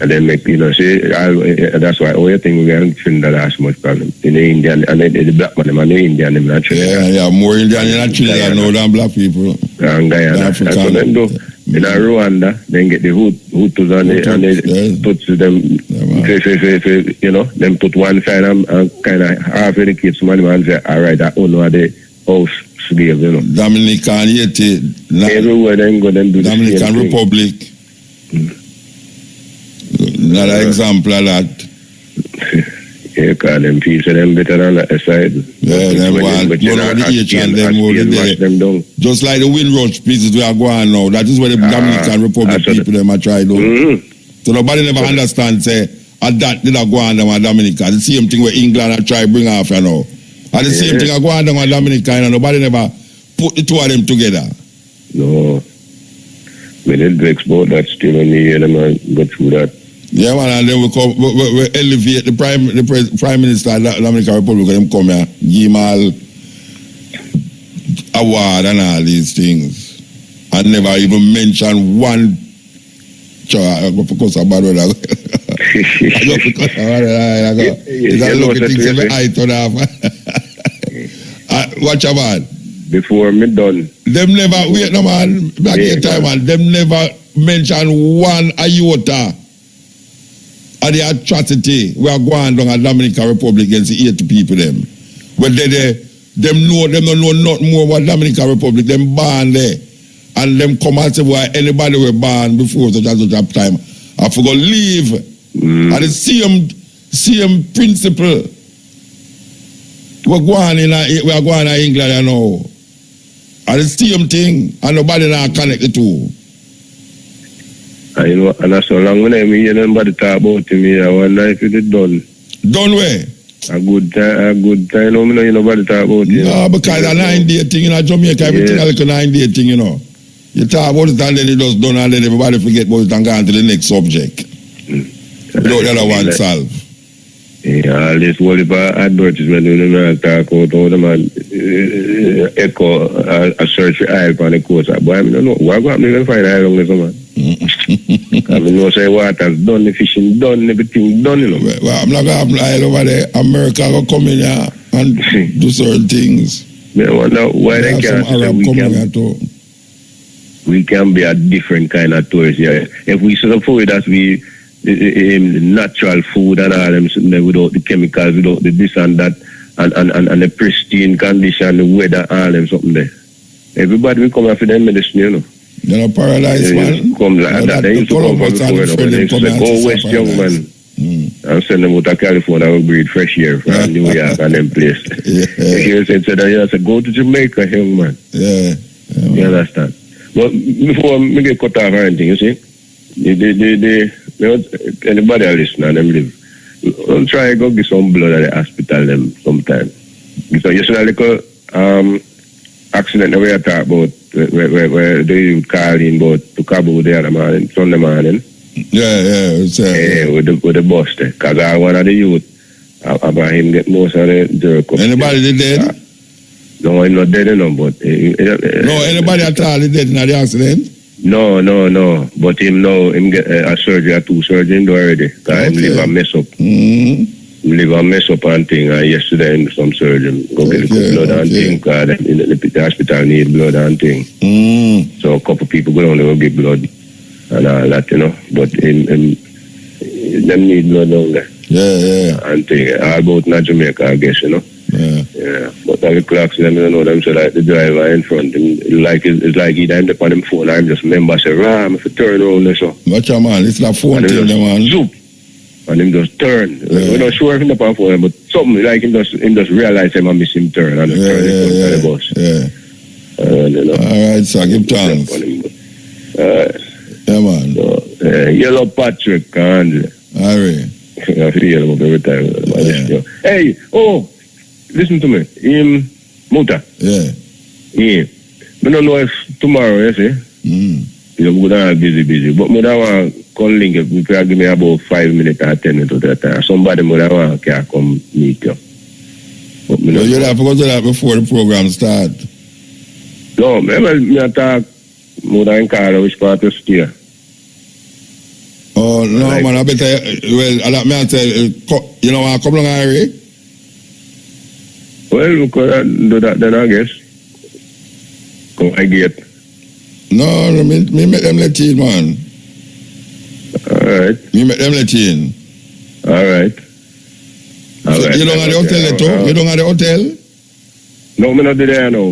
And then make, you know, see, that's why all you think we don't think that that's much problem. In the Indian, and the black man, and the Indian, them naturally. Yeah, more Indian in Trinidad now than black people. And Guyana. That's what them do. In Rwanda, then get the Hutus and the Tutsis, them, you know, them put one side and kind of half educate somebody and say, all right, I own the house slave, you know. Dominican, Haiti. Everywhere them go, them do the Dominican same Republic. Another example of that. Yeah, because them people, them better than that side. Yeah, them want the H and them over there. Just like the Windrush pieces we are going now. That is where the Dominican Republic people them are trying to. So nobody never understands, say, that did not go on them with Dominica. The same thing where England are trying to bring off, you know. And the same thing I go on them with Dominica, and nobody never put the two of them together. No. We didn't export that still when you hear them go through that. Yeah, man, and then we elevate the prime minister of the Dominican Republic, them come here, give him all award and all these things, and never even mention one. I go because of bad weather. I go because of bad weather. I look at things every eye turn off. Watch a man. Before me done. Them never wait, no man. Back in time, man. Them never mention one iota. And the atrocity we are going down at Dominican Republic against the 80 people them. But them don't know nothing more about Dominican Republic. Them born there. And them come and say, why anybody were born before such and such a time. I forgot leave. And the same principle. We're going in England, you know. And the same thing. And nobody now connect the two. And you know, and so long when I hear nobody talk about me, I wonder if it is done. Done where? A good time, no, nobody talk about it. No, because a 9-day thing in Jamaica, everything like a 9-day thing, you know. You talk about it and then it just done and then everybody forget about it and go on to the next subject. Without the other one solve. Yeah, all this whole advertisement when they talk about how them echo a search for oil on the coast. Boy, I don't know. Why go up and find oil on this, man? I know say water's done, the fishing done, everything done, you know. Well, I'm not going to apply over there. America will come in here and do certain things. I wonder why they can't we can be a different kind of tourist here. If we sort of food that we natural food and all them something without the chemicals, without the this and that and the pristine condition, the weather, all them something there. Everybody will come after them medicine, you know. They're paradise, man. Come like that. They used to come from before, they used to go west, young man. and send them out to California and breed fresh air from New York and them place. You said that go to Jamaica, young man. Yeah. You understand? But before me get cut off or anything, you see, anybody that listen and them live, I'll try to go get some blood at the hospital them sometime. So you see that little accident that we talk about where they call in about to Cabo the other morning, Sunday morning. With the bus there. Because I one of the youth about him get most of the jerk up. Anybody dead? No, I'm not dead enough, but no, anybody at all is dead in the accident? No. But him get a surgery, 2 surgery already. Because him live and mess up. Live and mess up and thing. And yesterday in some surgery, go get the blood and thing. Because the hospital need blood and thing. So a couple people go down there and get blood and all that, you know. But them need blood down there. And thing. All about in Jamaica, I guess, you know. But the clocks, them, you know, them say like the driver in front, it's like he end up on them phone. I'm just remember, say, I'm if you turn around there, so. Watch your man, it's like phone thing, man. Zoop. And him just turn. We're not sure if he's up on phone, but something like him just realize him and miss him turn and turn in front of the bus. You know. Alright, so give thanks. Man. So, Yellow Patrick, Alright. I feel him every time. Hey, listen to me. Muta. Yeah. I don't know if tomorrow, you see, you're going to be busy. But I don't want to call link up. You can give me about 5 minutes or 10 minutes at that time. Somebody I want to come meet you. But you have to go to that before the program start. No, I talk more than Carla, which part of stay. Oh, no, like, man, I better, well, I tell you know, I come along, Harry? Well, we could do that then, I guess. Come I get. No, me make them let in, man. Alright. Me make them let in. Alright. So you don't have the hotel too? You don't have the hotel? No, me not there now.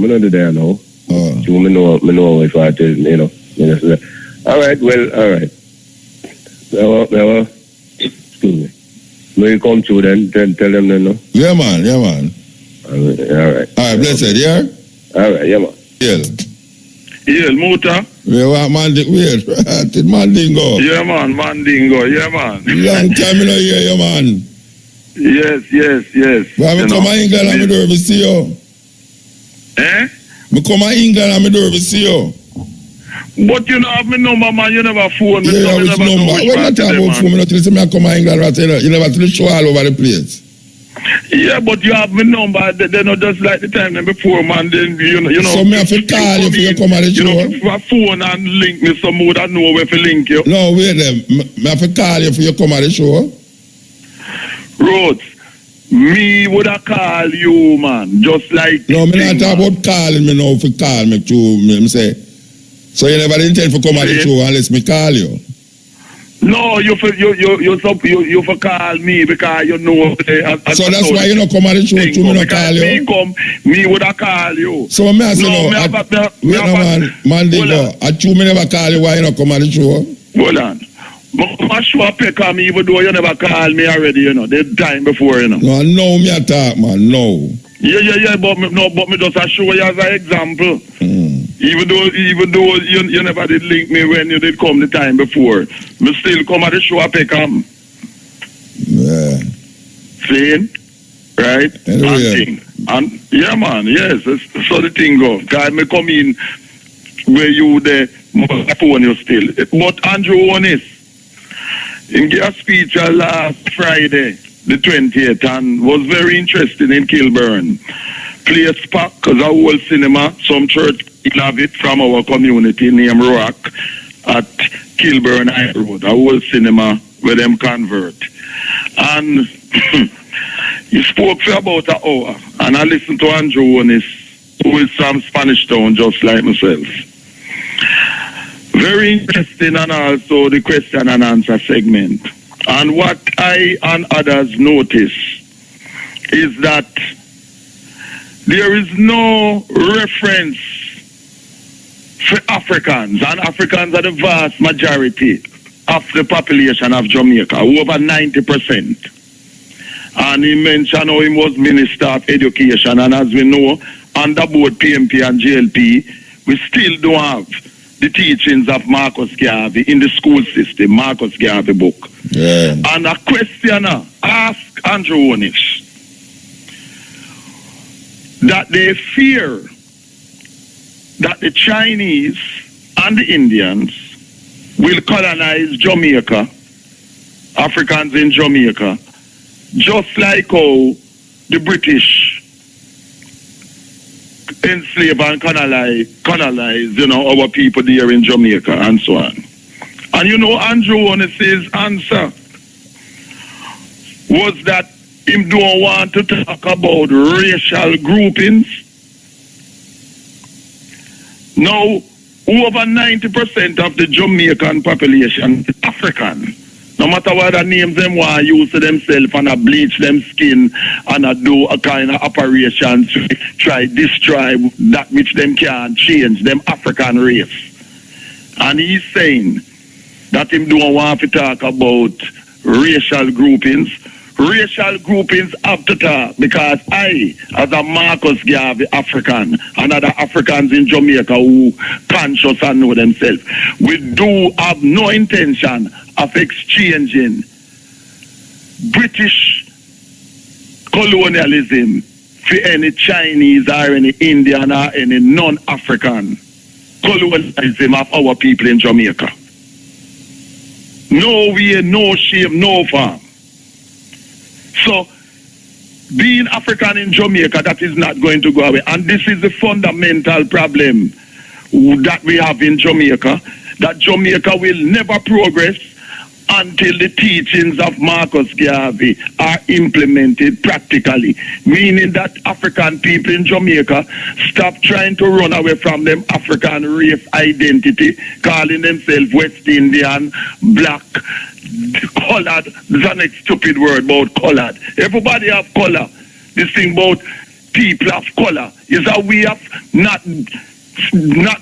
Oh. So me know if I tell you know. Alright, well, alright. Excuse me. Will you come through then tell them then, no? Yeah, man. Alright. Alright, blessed, yeah? Alright, yeah, man. Yeah, Muta. Mandingo. Yeah, man, Mandingo. Yeah, man. Long time I don't hear you, man. Yes. Well, I come to England and I don't see you. Eh? I come to England and I don't see you. But you know, have my number, man. You never phone me. Yeah, which number? When I talk about phone, I tell you I come to England, you never tell show all over the place. Yeah, but you have my number. They not just like the time before, man. Then you know. So me have to call you for you come on the show. You know, phone and link me some more that know where to link you. No, wait them. Me have to call you for you come on the show. Rhodes, me would have call you, man. Just like. No, me not talk about calling me now for call me to me say. So you never intend for come on the show unless me call you. No, you for call me because you know. So that's why you don't come on the show to me not call you. Me would have call you. So me ask you now. Mandingo, at you me never call you. Why you not come on the show? Hold on. I'm sure pick on me even though you never call me already. You know the time before. You know. No, me attack, man. No. Yeah. But me just show you as an example. Even though you never did link me when you did come the time before, me still come at the show and pick up. Yeah. See? Right? Anyway. And yeah, man, yes. So the thing go. Guy, me come in where you there, my phone you still. But Andrew Honest, he gave a speech last Friday, the 20th, and was very interesting in Kilburn. Place pack, because a whole cinema, some church have it from our community named Rock at Kilburn High Road, a whole cinema where them convert. And he spoke for about an hour, and I listened to Andrew Honest, who is from Spanish Town, just like myself. Very interesting, and also the question and answer segment. And what I and others notice is that there is no reference for Africans, and Africans are the vast majority of the population of Jamaica, over 90%. And he mentioned how he was Minister of Education, and as we know, under both PMP and JLP, we still don't have the teachings of Marcus Garvey in the school system, Marcus Garvey book. Yeah. And a questioner asked Andrew Onish that they fear that the Chinese and the Indians will colonize Jamaica, Africans in Jamaica, just like how the British enslave and colonize, our people there in Jamaica and so on. And Andrew Onish's answer was that him don't want to talk about racial groupings. Now, over 90% of the Jamaican population is African. No matter what the names them want to use to themselves and bleach them skin and do a kind of operation to try destroy that which them can't change, them African race. And he's saying that him don't want to talk about racial groupings. Racial groupings have to talk because I, as a Marcus Garvey African and other Africans in Jamaica who conscious and know themselves, we do have no intention of exchanging British colonialism for any Chinese or any Indian or any non-African colonialism of our people in Jamaica. No way, no shame, no farm. So, being African in Jamaica, that is not going to go away. And this is the fundamental problem that we have in Jamaica, that Jamaica will never progress until the teachings of Marcus Garvey are implemented practically, meaning that African people in Jamaica stop trying to run away from them African race identity, calling themselves West Indian, black, colored. There's a next stupid word about colored. Everybody have color. This thing about people of color is a way of not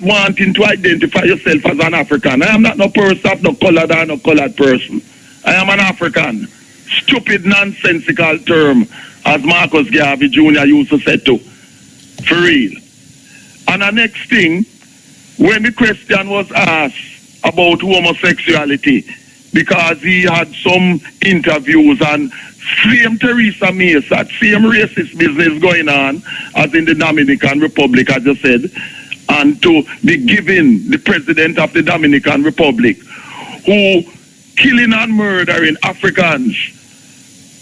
wanting to identify yourself as an African. I am not no person of no colored or no colored person. I am an African. Stupid, nonsensical term, as Marcus Garvey Jr. used to say too. For real. And the next thing, when the question was asked about homosexuality, because he had some interviews and same Theresa May, that same racist business going on as in the Dominican Republic, as I said, and to be given the president of the Dominican Republic, who killing and murdering Africans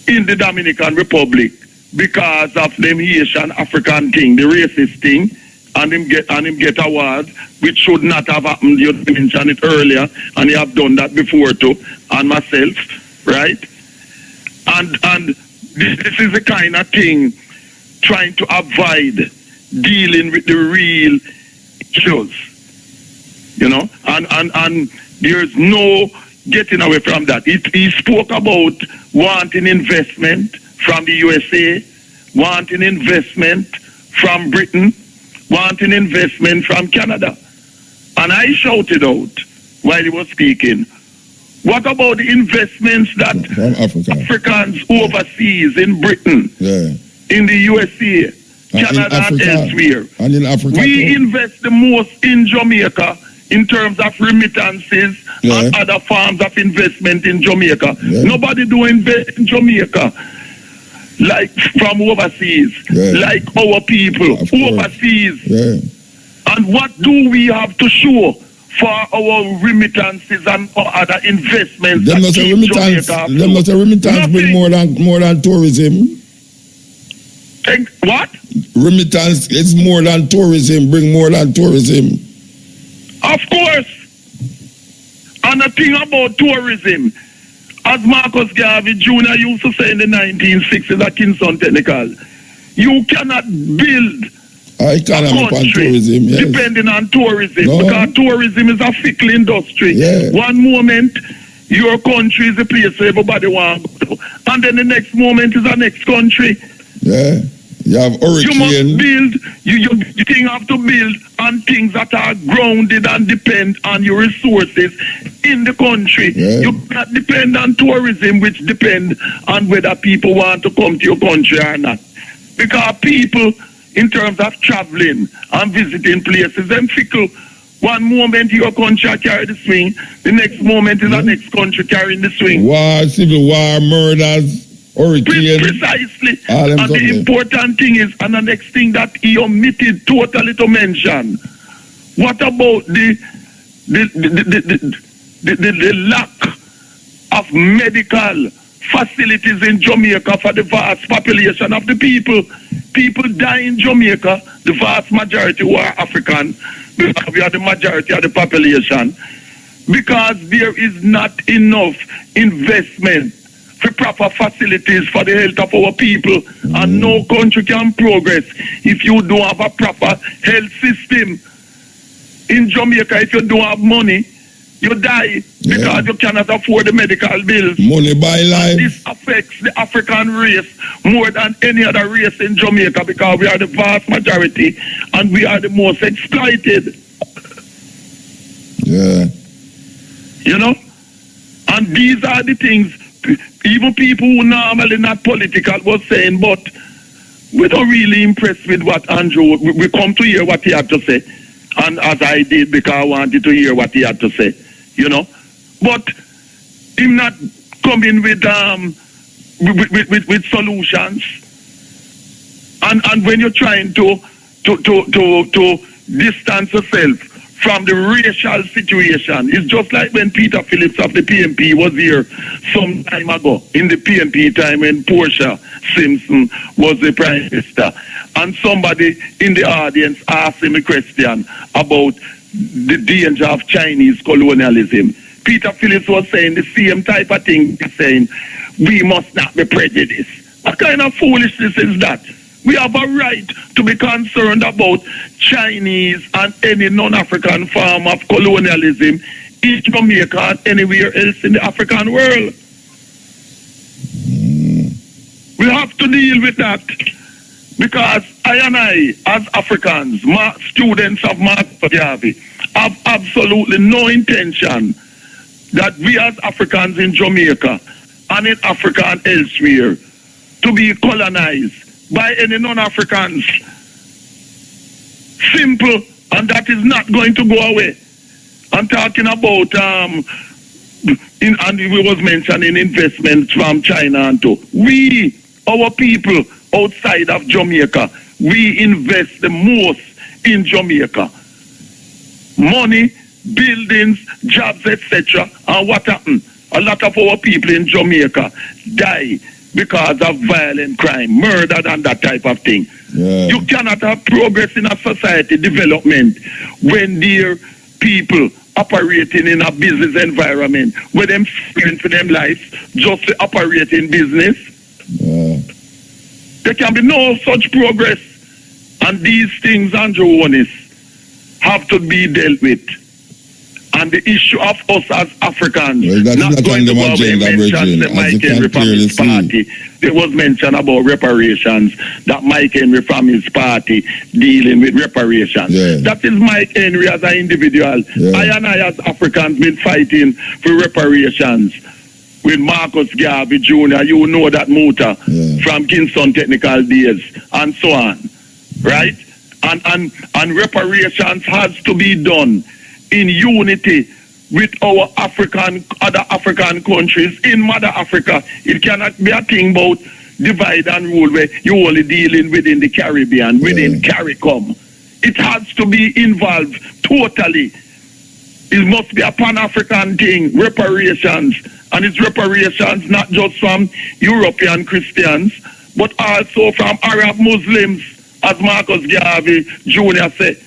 in the Dominican Republic because of them Haitian African thing, the racist thing, and him get award, which should not have happened. You mentioned it earlier, and you have done that before too, and myself, right? And this is the kind of thing trying to avoid dealing with the real issues, and there's no getting away from that. He spoke about wanting investment from the USA, wanting investment from Britain, wanting investment from Canada. And I shouted out while he was speaking, what about the investments that Africans overseas in Britain, in the USA, Canada and elsewhere? And in Africa, we invest the most in Jamaica in terms of remittances and other forms of investment in Jamaica. Nobody do invest in Jamaica like from overseas, like our people overseas. And what do we have to show for our remittances and for other investments? Them not a remittance bring more than tourism. What? Remittance is more than tourism, bring more than tourism. Of course. And the thing about tourism, as Marcus Garvey Jr. used to say in the 1960s at Kingston Technical, you cannot build a country depending on tourism, because tourism is a fickle industry. One moment, your country is the place where everybody wants to go, and then the next moment is the next country. You have hurricane. You must build, you thing have to build on things that are grounded and depend on your resources in the country. Yeah. You cannot depend on tourism, which depend on whether people want to come to your country or not. Because people, in terms of traveling and visiting places, them fickle. One moment your country carry the swing, the next moment is the next country carrying the swing. War, civil war, murders, hurricane. Precisely. All them And the something. important thing is, and the next thing that he omitted totally to mention, what about the lack of medical facilities in Jamaica for the vast population of the people? People die in Jamaica, the vast majority who are African, because we are the majority of the population, because there is not enough investment for proper facilities for the health of our people, and no country can progress if you don't have a proper health system. In Jamaica, if you don't have money, you die because you cannot afford the medical bills. Money buy life. And this affects the African race more than any other race in Jamaica, because we are the vast majority and we are the most exploited. Yeah. You know? And these are the things, even people who normally not political was saying, but we're not really impressed with what Andrew, we come to hear what he had to say. And as I did, because I wanted to hear what he had to say, you know. But him not coming with solutions. And when you're trying to distance yourself from the racial situation, it's just like when Peter Phillips of the PNP was here some time ago, in the PNP time when Portia Simpson was the Prime Minister. And somebody in the audience asked him a question about the danger of Chinese colonialism. Peter Phillips was saying the same type of thing, saying, we must not be prejudiced. What kind of foolishness is that? We have a right to be concerned about Chinese and any non-African form of colonialism in Jamaica and anywhere else in the African world. We have to deal with that. Because I and I, as Africans, students of Marcus Garvey, have absolutely no intention that we as Africans in Jamaica and in Africa and elsewhere to be colonized by any non-Africans. Simple, and that is not going to go away. I'm talking about, and we was mentioning investments from China and too. We, our people, outside of Jamaica, we invest the most in Jamaica. Money, buildings, jobs, etc. And what happened? A lot of our people in Jamaica die because of violent crime, murder and that type of thing. Yeah. You cannot have progress in a society, development, when there people operating in a business environment where them spend for them life just to operate in business. Yeah. There can be no such progress. And these things, Andrew Onis, have to be dealt with. And the issue of us as Africans, not going to go away, mention the Mike Henry from his party. There was mention about reparations, that Mike Henry from his party dealing with reparations. Yeah. That is Mike Henry as an individual. Yeah. I and I as Africans been fighting for reparations with Marcus Garvey Jr., you know that Muta from Kingston Technical days, and so on, right? And reparations has to be done in unity with our other African countries in Mother Africa. It cannot be a thing about divide and rule where you're only dealing within the Caribbean, within CARICOM. It has to be involved totally. It must be a Pan-African thing, reparations. And it's reparations not just from European Christians, but also from Arab Muslims, as Marcus Garvey Jr. said.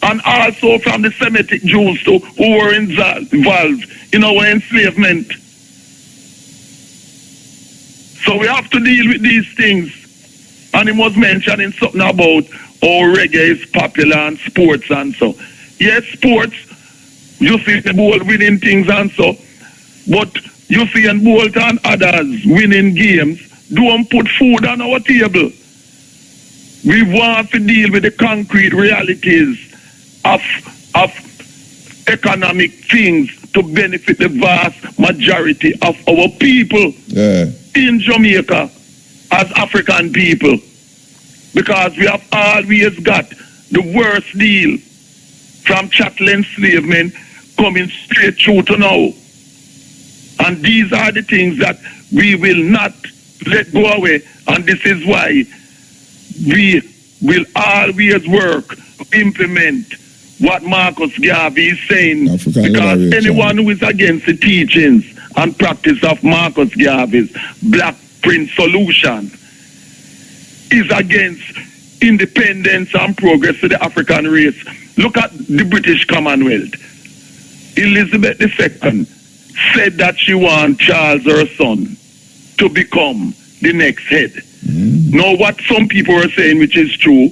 And also from the Semitic Jews too, who were involved in our enslavement. So we have to deal with these things. And he was mentioning something about how reggae is popular and sports and so. Yes, sports, you see the ball winning things and so. But you see in Bolt and others winning games, don't put food on our table. We want to deal with the concrete realities of economic things to benefit the vast majority of our people in Jamaica as African people. Because we have always got the worst deal from chattel enslavement coming straight through to now. And these are the things that we will not let go away. And this is why we will always work to implement what Marcus Garvey is saying. Because anyone who is against the teachings and practice of Marcus Garvey's Black Prince solution is against independence and progress to the African race. Look at the British Commonwealth. Elizabeth II said that she wants Charles, her son, to become the next head. Now, what some people are saying, which is true,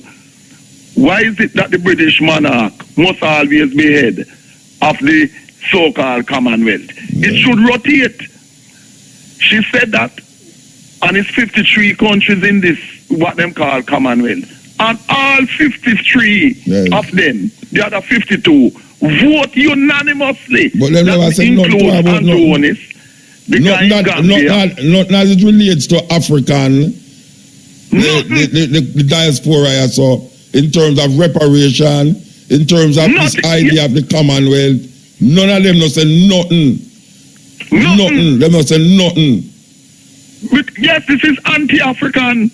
why is it that the British monarch must always be head of the so-called Commonwealth? It should rotate. She said that, and it's 53 countries in this, what them call Commonwealth. And all 53 of them, the other 52, vote unanimously. But them never say nothing about not as it relates to African, the diaspora, so in terms of reparation, in terms of this idea of the Commonwealth, none of them not say nothing. Nothing. Them not say nothing. But yes, this is anti-African.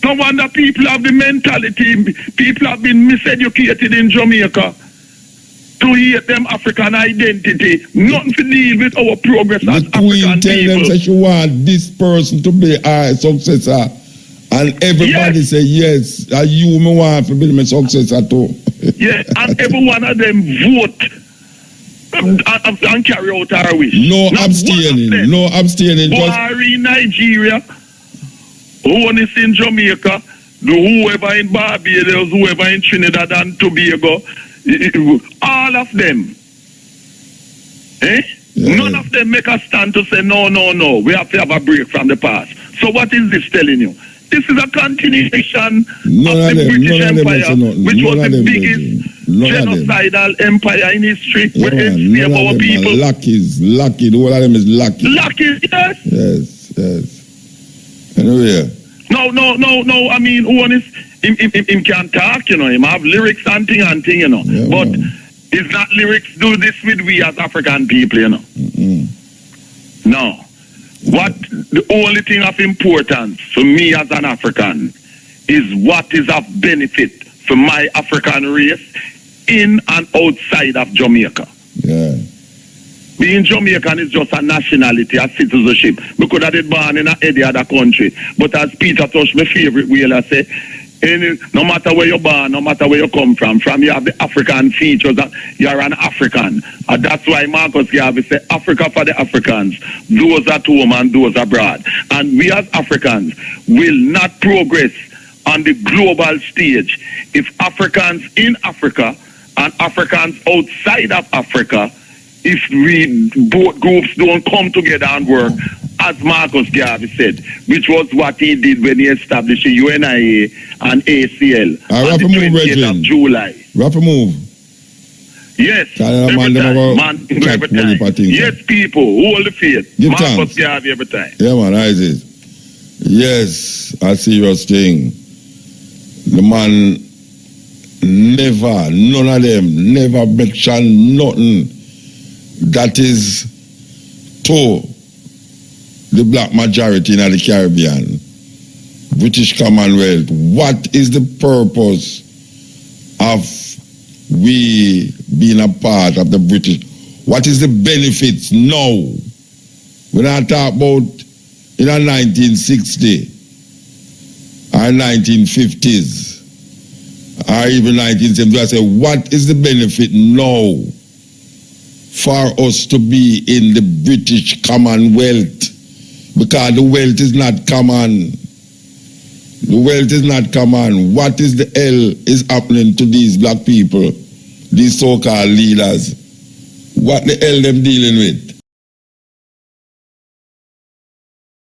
No wonder people have the mentality, people have been miseducated in Jamaica to hate them African identity. Nothing to deal with our progress as African people. The Queen tell them that she want this person to be our successor. And everybody say, yes, you me want to be my successor too. Yes, and every one of them vote and carry out our wish. No abstaining, no abstaining. War in Nigeria, one is in Jamaica, whoever in Barbados, whoever in Trinidad and Tobago, all of them. None of them make a stand to say, no, we have to have a break from the past. So what is this telling you? This is a continuation of the British Empire, which was the biggest genocidal empire in history, where enslaved our people. Lucky, all of them is lucky. Lucky, yes. Yes. Anyway. No, I mean, one is, him can talk, you know, him have lyrics and thing, you know. Yeah, but it's not lyrics do this with we as African people, you know. No. What the only thing of importance for me as an African is what is of benefit for my African race in and outside of Jamaica. Yeah. Being Jamaican is just a nationality, a citizenship. We could have been born in any other country. But as Peter Tosh, my favorite wheeler, say, no matter where you're born, no matter where you come from you have the African features, you're an African. And that's why Marcus Garvey said, Africa for the Africans, those at home and those abroad. And we as Africans will not progress on the global stage if Africans in Africa and Africans outside of Africa, if we both groups don't come together and work, as Marcus Garvey said, which was what he did when he established the UNIA and ACL on the 20th of July. Rapper move. Yes, every time. Yes, people, hold the faith. Give Marcus thanks. Garvey every time. Yeah, man, Isaac. Yes, a serious thing. The man never, none of them, never mention nothing that is to the black majority in the Caribbean, British Commonwealth. What is the purpose of we being a part of the British? What is the benefits now? When I talk about in the 1960s or 1950s or even 1970s, I say, what is the benefit now for us to be in the British Commonwealth? Because the wealth is not common. The wealth is not common. What is the hell is happening to these black people, these so-called leaders? What the hell them dealing with?